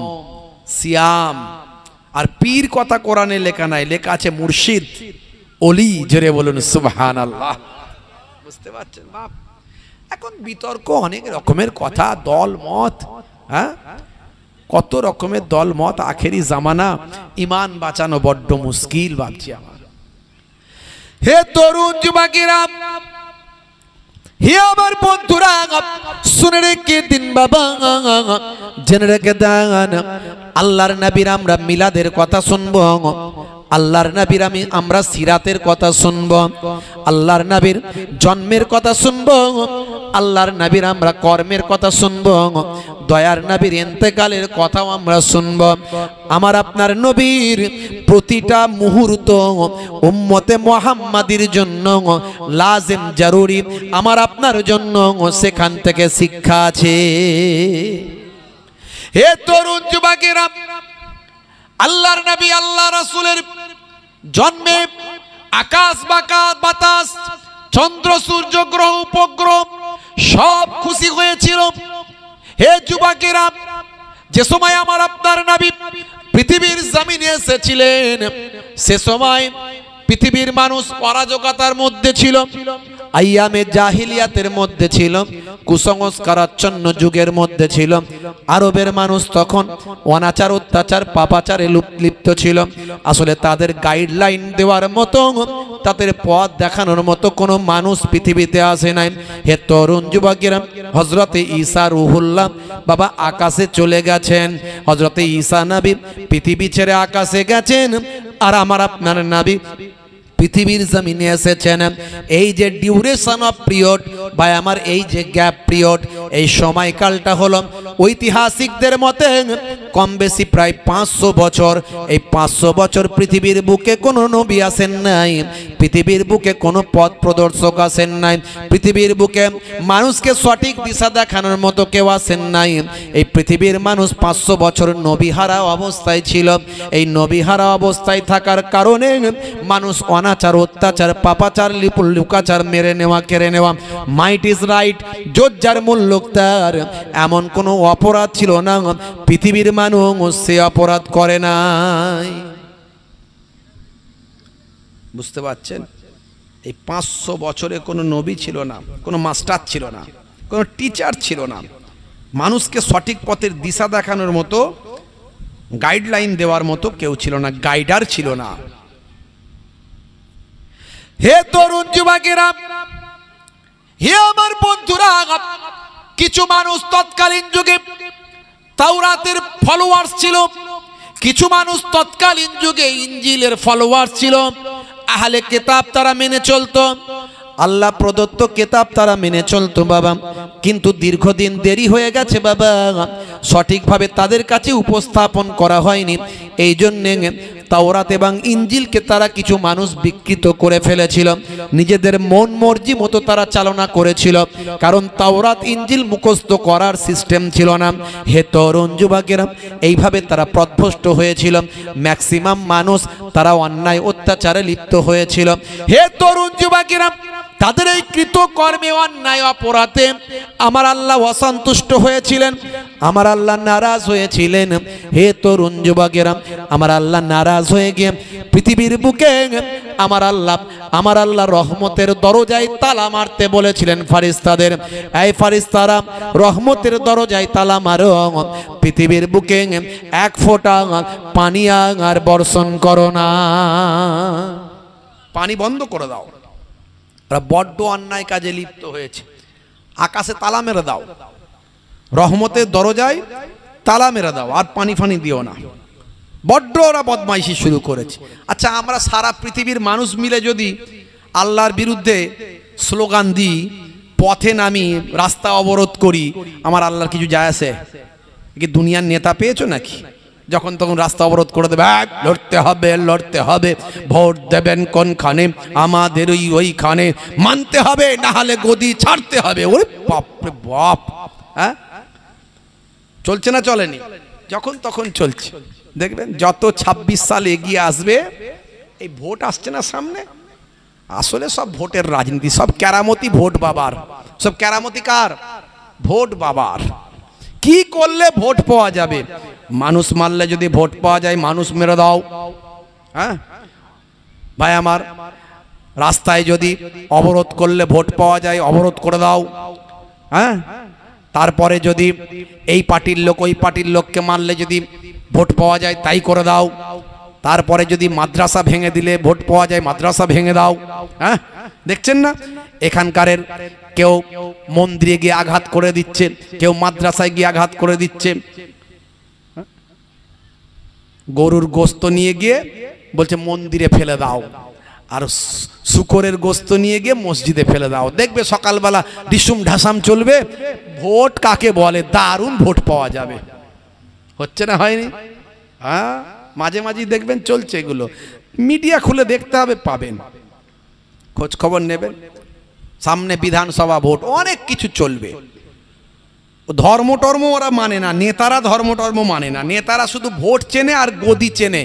সিয়াম। আর পীর কথা কোরআনে লেখা নাই, লেখা আছে মুর্শিদ, ওলি। জোরে বলুন সুবহানাল্লাহ। বুঝতে পারছেন বাপ? এখন বিতর্ক, অনেক রকমের কথা, দল মত, হ্যাঁ, কত রকমের দল মত। আখেরি জামানা, ইমান বাঁচানো বড্ড মুশকিল ভাবছি আমার। হে তরুণ যুবকেরা, হে আমার বন্ধুরা, শুনে রেখে দিন বাবা, জেনে রেখে দেন, আল্লাহর নবীর আমরা মিলাদের কথা শুনবো, আল্লাহর নবীর আমরা সিরাতের কথা শুনব, আল্লাহর নবীর জন্মের কথা শুনব, আল্লাহর নবীর আমরা কর্মের কথা শুনব, দয়ার নবীর ইন্তেকালের কথাও আমরা শুনব। আমার আপনার নবীর প্রতিটা মুহূর্ত উম্মতে মুহাম্মাদির জন্য লাজিম, জরুরি, আমার আপনার জন্য সেখান থেকে শিক্ষা আছে। হে তরুণ যুবকেরা, আল্লাহর নবী, আল্লাহ রাসূলের জন্মে আকাশ বাতাস, চন্দ্র সূর্য গ্রহ উপগ্রহ সব খুশি হয়েছিল। হে যুবকেরা, যে সময় আমার আপনার নবী পৃথিবীর জমিনে এসেছিলেন, সে সময় পৃথিবীর মানুষ অরাজকতার মধ্যে ছিল, আইয়ামে জাহিলিয়াতের মধ্যে ছিল, কুসংস্কারাচ্ছন্ন যুগের মধ্যে ছিল। আরবের মানুষ তখন অনাচার, অত্যাচার, পাপাচারে লিপ্ত ছিল। আসলে তাদের গাইডলাইন দেওয়ার মতো, তাদের পথ দেখানোর মতো কোনো মানুষ পৃথিবীতে আসে নাই। হে তরুণ যুবকেরা, হযরতে ঈসা রুহুল্লাহ বাবা আকাশে চলে গেছেন। হযরতে ঈসা নবী পৃথিবী ছেড়ে আকাশে গেছেন, আর আমার আপনার নবী পৃথিবীর জমিনে এসেছেন। এই যে ডিউরেশন অফ পিরিয়ড বা আমার এই যে গ্যাপ পিরিয়ড, এই সময়কালটা হলো ঐতিহাসিকদের মতে কম বেশি প্রায় 500 বছর। এই 500 বছর পৃথিবীর বুকে কোনো নবী আসেন নাই, পৃথিবীর বুকে কোনো পথ প্রদর্শক আসেন নাই, পৃথিবীর বুকে মানুষকে সঠিক দিশা দেখানোর মতো কেউ আসেন নাই। এই পৃথিবীর মানুষ 500 বছর নবীহারা অবস্থায় ছিল। এই নবীহারা অবস্থায় থাকার কারণে মানুষ অনাচার, অত্যাচার, পাপাচার, লুকাচার, মেরে নেওয়া, কেড়ে নেওয়া, মাইট ইজ রাইট, যোজ্জার মূল্য তার, এমন কোনো অপরাধ ছিল না পৃথিবীর মানুষ সে অপরাধ করে নাই। বুঝতে পারছেন? এই 500 বছরে কোনো নবী ছিল না, কোনো মাস্টার ছিল না, কোনো টিচার ছিল না, মানুষকে সঠিক পথের দিশা দেখানোর মতো, গাইডলাইন দেওয়ার মতো কেউ ছিল না, গাইডার ছিল না। হে তরুণ যুবকেরা, হে আমার বন্ধুরা, কিছু মানুষ তৎকালীন যুগে তাওরাতের ফলোয়ার্স ছিল, কিছু মানুষ তৎকালীন যুগে ইনজিলের ফলোয়ার্স ছিল। আহলে কিতাব তারা মেনে চলতো, আল্লাহ প্রদত্ত কিতাব তারা মেনে চলতো বাবা। কিন্তু দীর্ঘদিন দেরি হয়ে গেছে বাবা, সঠিকভাবে তাদের কাছে উপস্থাপন করা হয়নি। এই জন্যে তাওরাত এবং ইনজিলকে তারা কিছু মানুষ বিকৃত করে ফেলেছিল, নিজেদের মন মর্জি মতো তারা চালনা করেছিল, কারণ তাওরাত ইনজিল মুখস্থ করার সিস্টেম ছিল না। হে তরুণ যুবকেরা, এইভাবে তারা পথভ্রষ্ট হয়েছিল। ম্যাক্সিমাম মানুষ তারা অন্যায়, অত্যাচারে লিপ্ত হয়েছিল। হে তরুণ যুবকেরা, তাদের এই কৃতকর্মে, অন্যায়, অপরাধে আমার আল্লাহ অসন্তুষ্ট হয়েছিলেন। আমার আল্লাহ নারাজ হয়েছিলেন। হে তরুণ যুবকেরা, আমার আল্লাহ নারাজ হয়ে গিয়ে পৃথিবীর বুকে আমার আল্লাহ রহমতের দরজায় তালা মারতে বলেছিলেন ফারিস্তাদের, এই ফারিস্তারা রহমতের দরজায় তালা মারো, পৃথিবীর বুকে এক ফোঁটা পানি আর বর্ষণ করো না, পানি বন্ধ করে দাও। ওরা বড্ড অন্যায় কাজে লিপ্ত হয়েছে। আকাশে তালা মেরে দাও, রহমতের দরজায় তালা মেরে দাও, আর পানি ফানি দিও না। বড্ড ওরা বদমাইশি শুরু করেছে। আচ্ছা, আমরা সারা পৃথিবীর মানুষ মিলে যদি আল্লাহর বিরুদ্ধে স্লোগান দিই, পথে নামি, রাস্তা অবরোধ করি, আমার আল্লাহর কিছু যায় আসে? কি দুনিয়ার নেতা পেয়েছো নাকি? যখন তখন রাস্তা অবরোধ করে দেবে, লড়তে হবে লড়তে হবে, ভোট দেবেন কোনখানে, আমাদের ওইখানে মানতে হবে, না হলে গদি ছাড়তে হবে। ওরে বাপরে বাপ! হ্যাঁ, চলছে না চলেনি? যখন তখন চলছে। দেখবেন যত 26 সাল এগিয়ে আসবে, এই ভোট আসছে না সামনে, আসলে সব ভোটের রাজনীতি, সব কেরামতি ভোট বাবার। সব কেরামতি কার? ভোট বাবার। কি করলে ভোট পাওয়া যাবে? মানুষ মারলে যদি ভোট পাওয়া যায়, মানুষ মেরে দাও। হ্যাঁ ভাই আমার, রাস্তায় যদি অবরোধ করলে ভোট পাওয়া যায়, অবরোধ করে দাও। হ্যাঁ, তারপরে যদি এই পার্টির লোক ওই পার্টির লোককে মারলে যদি ভোট পাওয়া যায়, তাই করে দাও। তারপরে যদি মাদ্রাসা ভেঙে দিলে ভোট পাওয়া যায়, মাদ্রাসা ভেঙে দাও। হ্যাঁ, দেখছেন না, এখানকারের কেউ মন্দিরে গিয়ে আঘাত করে দিচ্ছে, কেউ মাদ্রাসায় গিয়ে আঘাত করে দিচ্ছে। গরুর গোস্ত নিয়ে গিয়ে বলছে মন্দিরে ফেলে দাও, আর শুকরের গোস্ত নিয়ে গিয়ে মসজিদে ফেলে দাও। দেখবে সকালবেলা ডিসুম ঢাসাম চলবে। ভোট কাকে বলে? দারুণ ভোট পাওয়া যাবে। হচ্ছে না, হয়নি? হ্যাঁ, মাঝে মাঝে দেখবেন চলছে এগুলো। মিডিয়া খুলে দেখতে হবে, পাবেন, খোঁজ খবর নেবেন। সামনে বিধানসভা ভোট, অনেক কিছু চলবে। ধর্ম টর্ম ওরা মানে না, নেতারা ধর্ম টর্ম মানে না। নেতারা শুধু ভোট চেনে আর গদি চেনে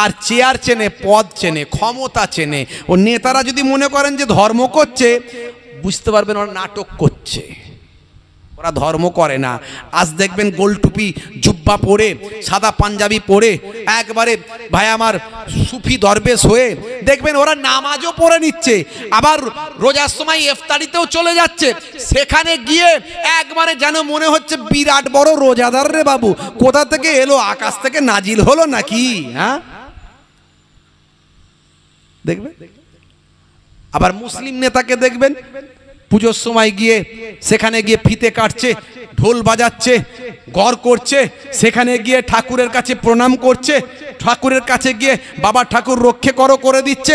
আর চেয়ার চেনে, পদ চেনে, ক্ষমতা চেনে। ও নেতারা যদি মনে করেন যে ধর্ম করছে, বুঝতে পারবেন ওরা নাটক করছে, ওরা ধর্ম করে না। আজ দেখবেন গোল টুপি জুব্বা পরে, সাদা পাঞ্জাবি পরে, একবারে ভাই আমার সুফি দরবেশ হয়ে দেখবেন ওরা নামাজও পড়ে নিচ্ছে, আবার রোজার সময় ইফতারিতেও চলে যাচ্ছে। সেখানে গিয়ে একবারে যেন মনে হচ্ছে বিরাট বড় রোজাদার রে বাবু, কোথা থেকে এলো, আকাশ থেকে নাজিল হলো নাকি? হ্যাঁ, দেখবেন। আবার মুসলিম নেতাকে দেখবেন পুজোর সময় গিয়ে সেখানে গিয়ে ফিতে কাটছে, ঢোল বাজাচ্ছে, গড় করছে, সেখানে গিয়ে ঠাকুরের কাছে প্রণাম করছে, ঠাকুরের কাছে গিয়ে বাবা ঠাকুর রক্ষে করো করে দিচ্ছে।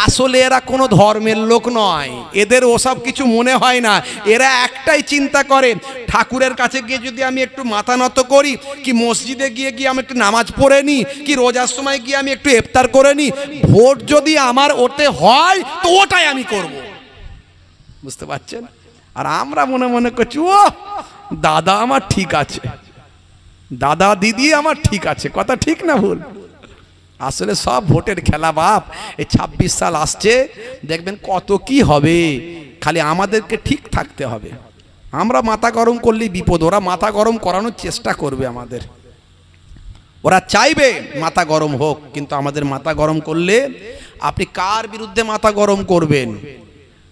আসলে এরা কোনো ধর্মের লোক নয়, এদের ওসব কিছু মনে হয় না। এরা একটাই চিন্তা করে, ঠাকুরের কাছে গিয়ে যদি আমি একটু মাথা নত করি, কি মসজিদে গিয়ে গিয়ে আমি একটু নামাজ পড়ে নিই, কি রোজার সময় গিয়ে আমি একটু ইফতার করে নিই, ভোট যদি আমার ওতে হয় তো ওটাই আমি করব। বুঝতে পারছেন? আর আমরা মনে মনে করছি, ও দাদা আমার ঠিক আছে, দাদা দিদি আমার ঠিক আছে। কথা ঠিক না ভুল? আসলে সব ভোটের খেলা বাপ। এই 26 সাল আসছে, দেখবেন কত কি হবে। খালি আমাদেরকে ঠিক থাকতে হবে। আমরা মাথা গরম করলেই বিপদ, ওরা মাথা গরম করানোর চেষ্টা করবে আমাদের। ওরা চাইবে মাথা গরম হোক, কিন্তু আমাদের মাথা গরম করলে আপনি কার বিরুদ্ধে মাথা গরম করবেন?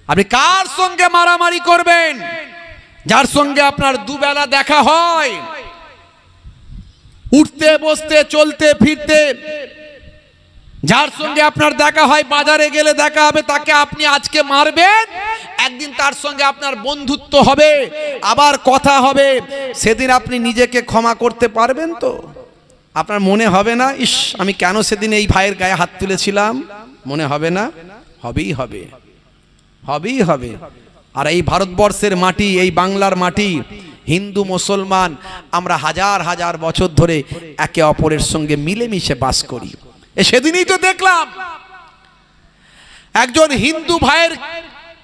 আপনি কার সঙ্গে মারামারি করবেন? যার সঙ্গে আপনার দুবেলা দেখা হয়, উঠতে বসতে চলতে ফিরতে, যার সঙ্গে আপনার দেখা হয়, বাজারে গেলে দেখা হবে, তাকে আপনি আজকে মারবেন, একদিন তার সঙ্গে আপনার বন্ধুত্ব হবে, আবার কথা হবে। সেদিন আপনি নিজেকে ক্ষমা করতে পারবেন তো? আপনার মনে হবে না, ইস আমি কেন সেদিন এই ভাইয়ের গায়ে হাত তুলেছিলাম? মনে হবে না? হবেই হবে, হবেই হবে। আর এই ভারতবর্ষের মাটি, এই বাংলার মাটি, হিন্দু মুসলমান আমরা হাজার হাজার বছর ধরে একে অপরের সঙ্গে মিলেমিশে বাস করি। সেদিনই তো দেখলাম একজন হিন্দু ভাইয়ের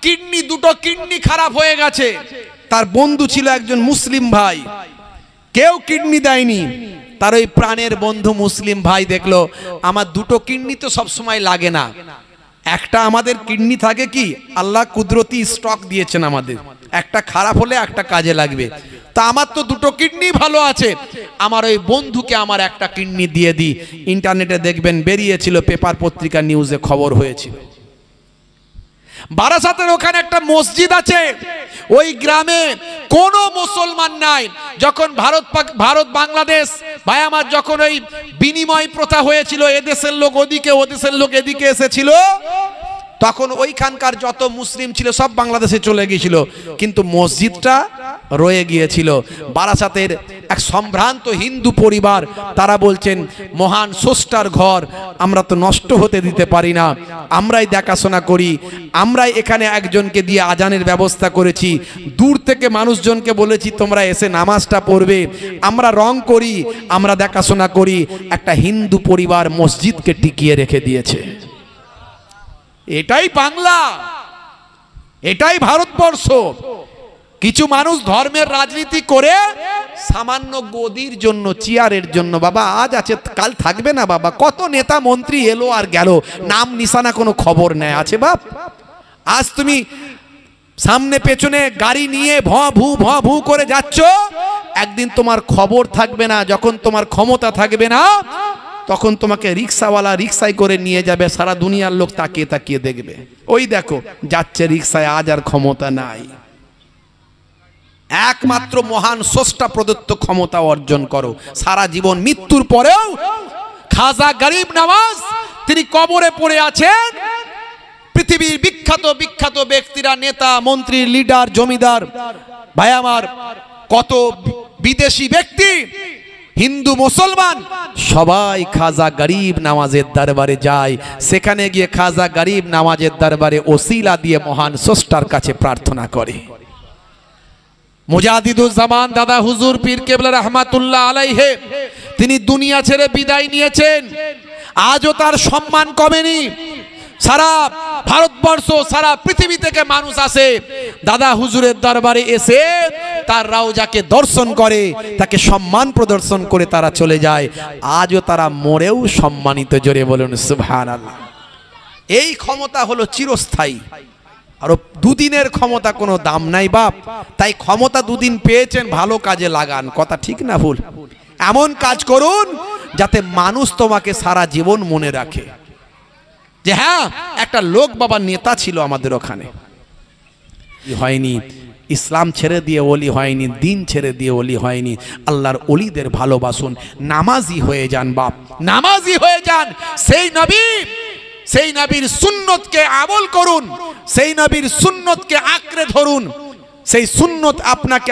কিডনি, দুটো কিডনি খারাপ হয়ে গেছে, তার বন্ধু ছিল একজন মুসলিম ভাই, কেউ কিডনি দেয়নি। তার ওই প্রাণের বন্ধু মুসলিম ভাই দেখলো আমার দুটো কিডনি তো সব সময় লাগে না, একটা আমাদের কিডনি থাকে কি, আল্লাহ কুদরতি স্টক দিয়েছেন আমাদের, একটা খারাপ হলে একটা কাজে লাগবে। তা আমার তো দুটো কিডনি ভালো আছে, আমার ওই বন্ধুকে আমার একটা কিডনি দিয়ে দিই। ইন্টারনেটে দেখবেন বেরিয়েছিল, পেপার পত্রিকা নিউজে খবর হয়েছিল। বারাসাতের ওখানে একটা মসজিদ আছে, ওই গ্রামে কোনো মুসলমান নাই। যখন ভারত বাংলাদেশ ভাই আমার যখন ওই বিনিময় প্রথা হয়েছিল, এদেশের লোক ওদিকে ওদেশের লোক এদিকে এসেছিল, তখন ওইখানকার যত মুসলিম ছিল সব বাংলাদেশে চলে গিয়েছিল, কিন্তু মসজিদটা রয়ে গিয়েছিল। বারাসাতের এক সম্ভ্রান্ত হিন্দু পরিবার, তারা বলছেন মহান স্রষ্টার ঘর আমরা তো নষ্ট হতে দিতে পারি না, আমরাই দেখাশোনা করি, আমরাই এখানে একজনকে দিয়ে আজানের ব্যবস্থা করেছি, দূর থেকে মানুষজনকে বলেছি তোমরা এসে নামাজটা পড়বে, আমরা রং করি, আমরা দেখাশোনা করি। একটা হিন্দু পরিবার মসজিদকে টিকিয়ে রেখে দিয়েছে। এটাই বাংলা, এটাই ভারতবর্ষ। কিছু মানুষ ধর্মের রাজনীতি করে সামান্য গদির জন্য, চেয়ারের জন্য, বাবা আজ আছে কাল থাকবে না বাবা। কত নেতা মন্ত্রী এলো আর গেল, নাম নিশানা কোনো খবর নেই আছে বাপ। আজ তুমি সামনে পেছনে গাড়ি নিয়ে ভঁ ভু করে যাচ্ছ, একদিন তোমার খবর থাকবে না। যখন তোমার ক্ষমতা থাকবে না, তখন তোমাকে রিক্সাওয়ালা রিক্সায় করে নিয়ে যাবে, সারা দুনিয়ার লোক তাকিয়ে তাকিয়ে দেখবে, ওই দেখো যাচ্ছে রিক্সায়, আজ আর ক্ষমতা নাই। একমাত্র মহান স্রষ্টা প্রদত্ত ক্ষমতা অর্জন করো সারা জীবন। মৃত্যুর পরেও খাজা গরিব নওয়াজ তিনি কবরে পড়ে আছেন। পৃথিবীর বিখ্যাত বিখ্যাত ব্যক্তিরা, নেতা মন্ত্রী লিডার জমিদার ভাই আমার, কত বিদেশি ব্যক্তি, হিন্দু মুসলমান সবাই খাজা গরিব নওয়াজের দরবারে যায়। সেখানে গিয়ে খাজা গরিব নওয়াজের দরবারে ওসিলা দিয়ে মহান স্রষ্টার কাছে প্রার্থনা করে। মুজাদ্দিদুজ্জামান দাদা হুজুর পীর কেবলা রহমাতুল্লাহ আলাইহি তিনি দুনিয়া ছেড়ে বিদায় নিয়েছেন, আজও তার সম্মান কমেনি। সারা ভারতবর্ষ সারা পৃথিবী থেকে মানুষ আসে দাদা হুজুরের দরবারে, এসে তার রওজাকে দর্শন করে, তাকে সম্মান প্রদর্শন করে তারা চলে যায়। আজও তারা মরেও সম্মানিত। জোরে বলুন সুবহানাল্লাহ। এই ক্ষমতা হলো চিরস্থায়ী, আর দুদিনের ক্ষমতা কোনো দাম নাই বাপ। তাই ক্ষমতা দুদিন পেয়েছেন, ভালো কাজে লাগান। কথা ঠিক না ভুল? এমন কাজ করুন যাতে মানুষ তোমাকে সারা জীবন মনে রাখে যে হ্যাঁ একটা লোক বাবা নেতা ছিল আমাদের ওখানে। হয়নি, ইসলাম ছেড়ে দিয়ে ওলি হয়নি, দিন ছেড়ে দিয়ে ওলি হয়নি। আল্লাহর ওলিদের ভালোবাসুন, নামাজি হয়ে যান বাপ, নামাজি হয়ে যান। সেই নবীর সুন্নতকে আমল করুন, সেই নবীর সুন্নতকে আঁকড়ে ধরুন। সেই সুন্নত আপনাকে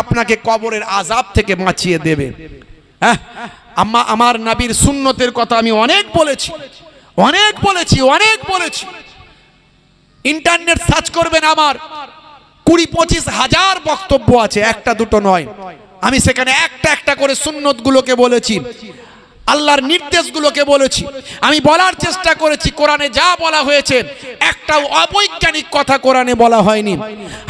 আপনাকে কবরের আযাব থেকে বাঁচিয়ে দেবে। হ্যাঁ, আমার নবীর সুন্নতের কথা আমি অনেক বলেছি। ইন্টারনেট সার্চ করবেন, আমার 20-25 হাজার বক্তব্য আছে, একটা দুটো নয়। আমি সেখানে একটা একটা করে সুন্নতগুলোকে বলেছি, আল্লাহর নির্দেশগুলোকে বলেছি। আমি বলার চেষ্টা করেছি কোরআনে যা বলা হয়েছে একটাও অবৈজ্ঞানিক কথা কোরআনে বলা হয়নি,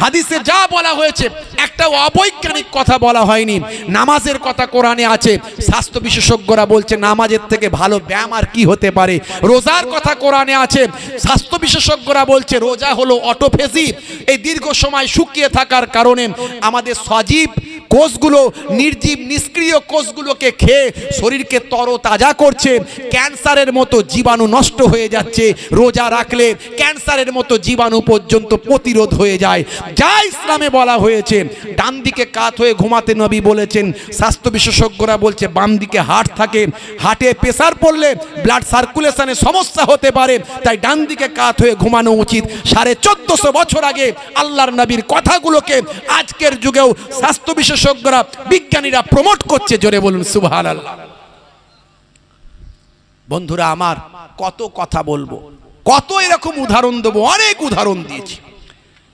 হাদিসে যা বলা হয়েছে একটাও অবৈজ্ঞানিক কথা বলা হয়নি। নামাজের কথা কোরআনে আছে, স্বাস্থ্য বিশেষজ্ঞরা বলছে নামাজের থেকে ভালো ব্যায়াম আর কি হতে পারে। রোজার কথা কোরআনে আছে, স্বাস্থ্য বিশেষজ্ঞরা বলছে রোজা হলো অটোফেজি। এই দীর্ঘ সময় শুকিয়ে থাকার কারণে আমাদের সজীব কোষগুলো নির্জীব নিষ্ক্রিয় কোষগুলোকে খেয়ে শরীরকে তরতাজা করছে। ক্যান্সারের মতো জীবাণু নষ্ট হয়ে যাচ্ছে। রোজা রাখলে ক্যান্সারের মতো জীবাণু পর্যন্ত প্রতিরোধ হয়ে যায়। যা ইসলামে বলা হয়েছে, ডান দিকে কাত হয়ে ঘুমাতে নবী বলেছেন। স্বাস্থ্য বিশেষজ্ঞরা বলছে বাম দিকে হার্ট থাকে, হার্টে প্রেসার পড়লে ব্লাড সার্কুলেশনে সমস্যা হতে পারে, তাই ডান দিকে কাত হয়ে ঘুমানো উচিত। 1450 বছর আগে আল্লাহর নবীর কথাগুলোকে আজকের যুগেও স্বাস্থ্য বিশেষজ্ঞরা বিজ্ঞানীরা প্রমোট করছে। জোরে বলুন সুবহানাল্লাহ। বন্ধুরা আমার, কত কথা বলবো, কত এরকম উদাহরণ দেবো, অনেক উদাহরণ দিয়েছি।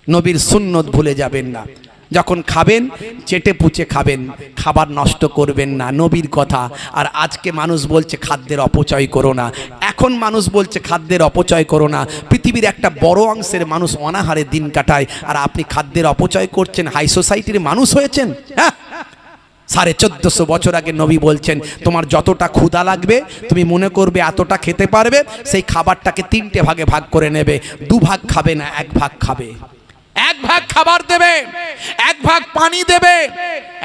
নবীর সুন্নত ভুলে যাবেন না। যখন খাবেন চেটে পুচে খাবেন, খাবার নষ্ট করবেন না, নবীর কথা। আর আজকে মানুষ বলছে খাদ্যের অপচয় করো না। এখন মানুষ বলছে খাদ্যের অপচয় করো না। পৃথিবীর একটা বড় অংশের মানুষ অনাহারে দিন কাটায়, আর আপনি খাদ্যের অপচয় করছেন। হাই সোসাইটির মানুষ হয়েছেন। হ্যাঁ, 1450 বছর আগে নবী বলছেন তোমার যতটা ক্ষুধা লাগবে তুমি মনে করবে এতটা খেতে পারবে, সেই খাবারটাকে 3টে ভাগে ভাগ করে নেবে। 2 ভাগ খাবে না, 1 ভাগ খাবে। এক ভাগ খাবার দেবে, এক ভাগ পানি দেবে,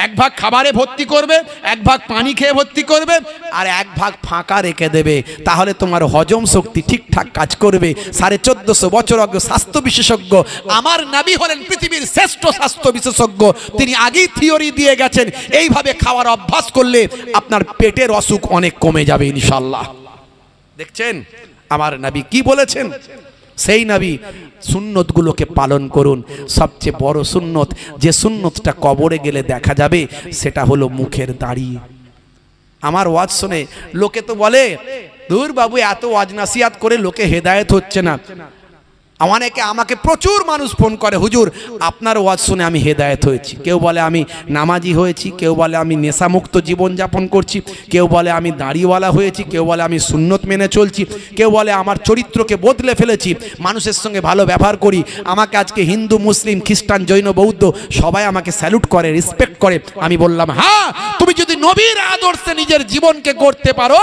এক ভাগ খাবারে ভর্তি করবে, এক ভাগ পানি খেয়ে ভর্তি করবে, আর এক ভাগ ফাঁকা রেখে দেবে। তাহলে তোমার হজম শক্তি ঠিকঠাক কাজ করবে। 1450 বছর আগে স্বাস্থ্য বিশেষজ্ঞ আমার নবী হলেন পৃথিবীর শ্রেষ্ঠ স্বাস্থ্য বিশেষজ্ঞ। তিনি আগেই থিওরি দিয়ে গেছেন এইভাবে খাওয়ার অভ্যাস করলে আপনার পেটের অসুখ অনেক কমে যাবে ইনশাআল্লাহ। দেখছেন আমার নবী কি বলেছেন? সেই নবী সুন্নতগুলোকে পালন করুন। সবচেয়ে বড় সুন্নত, যে সুন্নতটা কবরে গেলে দেখা যাবে, সেটা হলো মুখের দাড়ি। আমার ওয়াজ শুনে লোকে তো বলে, দূর বাবু এত ওয়াজ নাসিহাত করে লোকে হেদায়েত হচ্ছে না। অনেকে আমাকে প্রচুর মানুষ ফোন করে, হুজুর আপনার ওয়াজ শুনে আমি হেদায়েত হয়েছি। কেউ বলে আমি নামাজি হয়েছি, কেউ বলে আমি নেশামুক্ত জীবনযাপন করছি, কেউ বলে আমি দাড়িওয়ালা হয়েছি, কেউ বলে আমি সুন্নত মেনে চলছি, কেউ বলে আমার চরিত্রকে বদলে ফেলেছি, মানুষের সঙ্গে ভালো ব্যবহার করি। আমাকে আজকে হিন্দু, মুসলিম, খ্রিস্টান, জৈন, বৌদ্ধ সবাই আমাকে স্যালুট করে, রেসপেক্ট করে। আমি বললাম, হ্যাঁ, তুমি যদি নবীর আদর্শে নিজের জীবনকে গড়তে পারো,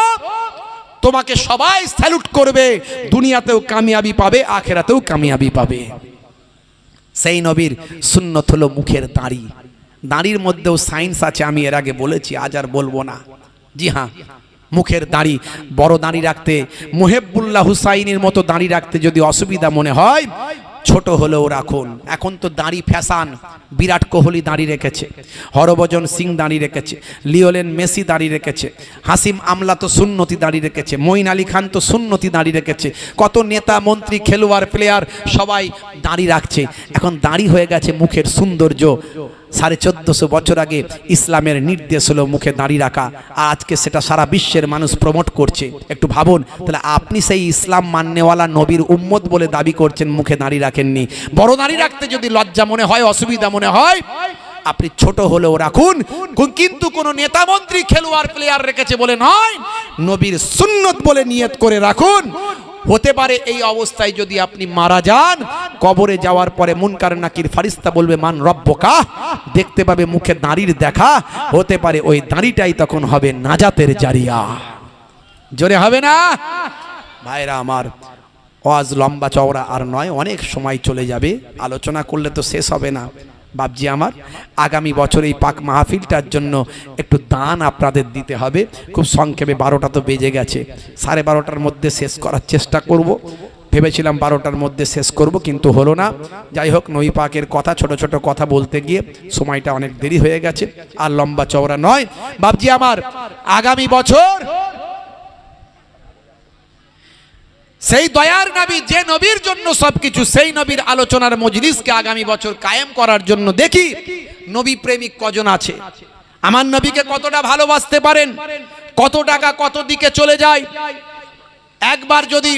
তোমাকে সবাই স্যালুট করবে, দুনিয়াতেও কামিয়াবি পাবে, আখেরাতেও কামিয়াবি পাবে। সেই নবীর সুন্নত হলো মুখের দাড়ি। দাড়ির মধ্যেও সায়েন্স আছে, আমি এর আগে বলেছি, আজ আর বলবো না। জি হ্যাঁ, মুখের দাড়ি, বড় দাড়ি রাখতে, মুহিবুল্লাহ হুসাইনের মতো দাড়ি রাখতে যদি অসুবিধা মনে হয়, ছোট হলেও রাখুন। এখন তো দাড়ি ফ্যাশন। বিরাট কোহলি দাড়ি রেখেছে, হরভজন সিং দাড়ি রেখেছে, লিওনেল মেসি দাড়ি রেখেছে, হাসিম আমলা তো সুন্নতি দাড়ি রেখেছে, মঈন আলী খান তো সুন্নতি দাড়ি রেখেছে, কত নেতা মন্ত্রী, খেলোয়াড়, প্লেয়ার সবাই দাড়ি রাখছে। এখন দাড়ি হয়ে গেছে মুখের সৌন্দর্য। 1450 বছর আগে ইসলামের নির্দেশ হলো মুখে দাড়ি রাখা, আর আজকে সেটা সারা বিশ্বের মানুষ প্রমোট করছে। একটু ভাবুন, তাহলে আপনি সেই ইসলাম মাননেওয়ালা নবীর উম্মত বলে দাবি করছেন, মুখে দাড়ি রাখেননি। বড় দাড়ি রাখতে যদি লজ্জা মনে হয়, অসুবিধা মনে হয়, আপনি ছোট হলেও রাখুন, কিন্তু কোন নেতা মন্ত্রী, খেলোয়াড়, প্লেয়ার রেখেছে বলে নয়, নবীর সুন্নত বলে নিয়ত করে রাখুন। হতে পারে এই অবস্থায় যদি আপনি মারা যান, কবরে যাওয়ার পরে মুনকার নাকির ফারিস্তা বলবে মান রব্বুকা, দেখতে পাবে মুখে দাড়ির দেখা। হতে পারে ওই দাড়িটাই তখন হবে নাজাতের জারিয়া। জোরে হবে না ভাইরা আমার? ওয়াজ লম্বা চওড়া আর নয়, অনেক সময় চলে যাবে, আলোচনা করলে তো শেষ হবে না। বাবজি আমার, আগামী বছর এই পাক মাহফিলটার জন্য একটু দান আপনাদের দিতে হবে। খুব সংক্ষেপে, 12টা তো বেজে গেছে, 12:30টার মধ্যে শেষ করার চেষ্টা করব। ভেবেছিলাম 12টার মধ্যে শেষ করব, কিন্তু হলো না। যাই হোক, নবী পাকের কথা, ছোট ছোট কথা বলতে গিয়ে সময়টা অনেক দেরি হয়ে গেছে, আর লম্বা চওড়া নয়। বাবজি আমার, আগামী বছর সেই দয়ার নবী, যে নবীর জন্য সবকিছু, সেই নবীর আলোচনার মজলিসকে আগামী বছর কায়েম করার জন্য দেখি নবী প্রেমিক কজন আছে, আমার নবীকে কতটা ভালোবাসতে পারেন, কত টাকা কত দিকে চলে যায়। একবার যদি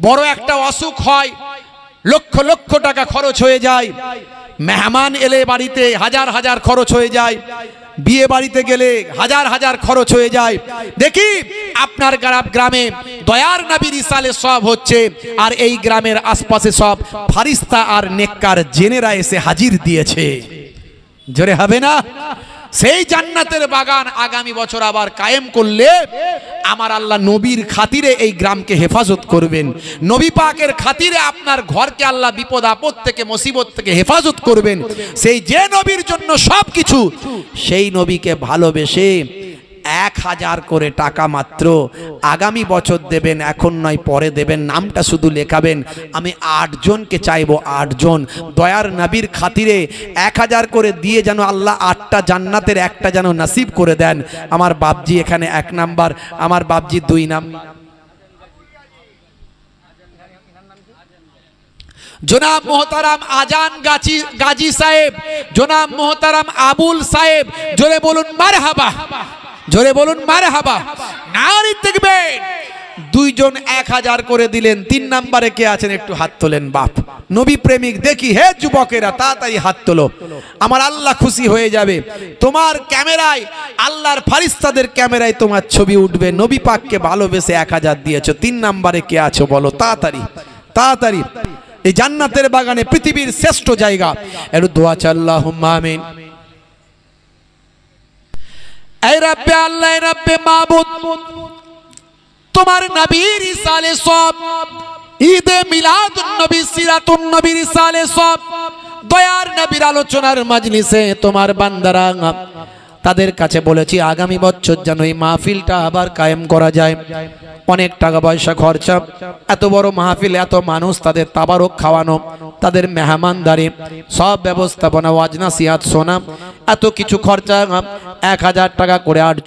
বড় একটা অসুখ হয়, লক্ষ লক্ষ টাকা খরচ হয়ে যায়, মেহমান এলে বাড়িতে হাজার হাজার খরচ হয়ে যায়, বিয়ে বাড়িতে গেলে হাজার হাজার খরচ হয়ে যায়। দেখি আপনার গ্রামে দয়ার নবীর ইসালে সব হচ্ছে, আর এই গ্রামের আশপাশে সব ফারিস্তা আর নেককার জেনেরা এসে হাজির দিয়েছে। জোরে হবে না? সেই জান্নাতের বাগান আগামী বছর আবার কায়েম করলে আমার আল্লাহ নবীর খাতিরে এই গ্রামকে হেফাজত করবেন। নবী পাকের খাতিরে আপনার ঘরকে আল্লাহ বিপদ আপদ থেকে, মুসিবত থেকে হেফাজত করবেন। সেই যে নবীর জন্য সবকিছু, সেই নবীকে ভালোবেসে 1000 করে টাকা মাত্র আগামী বছর দেবেন, এখন নয় পরে দেবেন, নামটা শুধু লেখাবেন। আমি 8 জনকে চাইবো, 8 জন দয়ার নবীর খাতিরে 1000 করে দিয়ে যেন আল্লাহ 8টা জান্নাতের একটা যেন নসিব করে দেন। আমার বাপজি এখানে 1 নাম্বার, আমার বাপজি 2 নাম্বার, জনাব মোহতারাম আজান গাজী সাহেব, জনাব মোহতারাম আবুল সাহেব। জোরে বলুন মারহাবা, জোরে বলুন মারহাবা, নারী তাকবীর। 2 জন 1000 করে দিলেন। 3 নম্বরে কে আছেন একটু হাত তোলেন? বাপ নবী প্রেমিক দেখি, হে যুবকেরা তাড়াতাড়ি হাত তোলো, আমার আল্লাহ খুশি হয়ে যাবে। তোমার ক্যামেরায়, আল্লাহর ফারিস্তাদের ক্যামেরায় তোমার ছবি উঠবে। নবী পাককে ভালোবেসে 1000 দিয়েছো। 3 নম্বরে কে আছো বলো? তাড়াতাড়ি তাড়াতাড়ি। এই জান্নাতের বাগানে পৃথিবীর শ্রেষ্ঠ জায়গা, একটু দোয়া চাই, আল্লাহুম্মা আমিন। এই রব্বে আল্লাহ, রব্বে মাবুদ, তোমার নবীর ইসালে সব, ঈদে মিলাদুন নবী, সিরাতুন নবীর ইসালে সব, দয়ার নবীর আলোচনার মাজলিসে তোমার বান্দারা তাদের কাছে বলেছি আগামী বছর যেন এই মাহফিলটা আবার কায়েম করা যায়। অনেক টাকা পয়সা খরচা, এত বড় মাহফিল, এত মানুষ, তাদের তাবারক খাওয়ানো, তাদের মেহমানদারি, সব ব্যবস্থাপনা, ওয়াজ নাসিহাত শোনা, এত কিছু খরচা, 1000 টাকা করে 8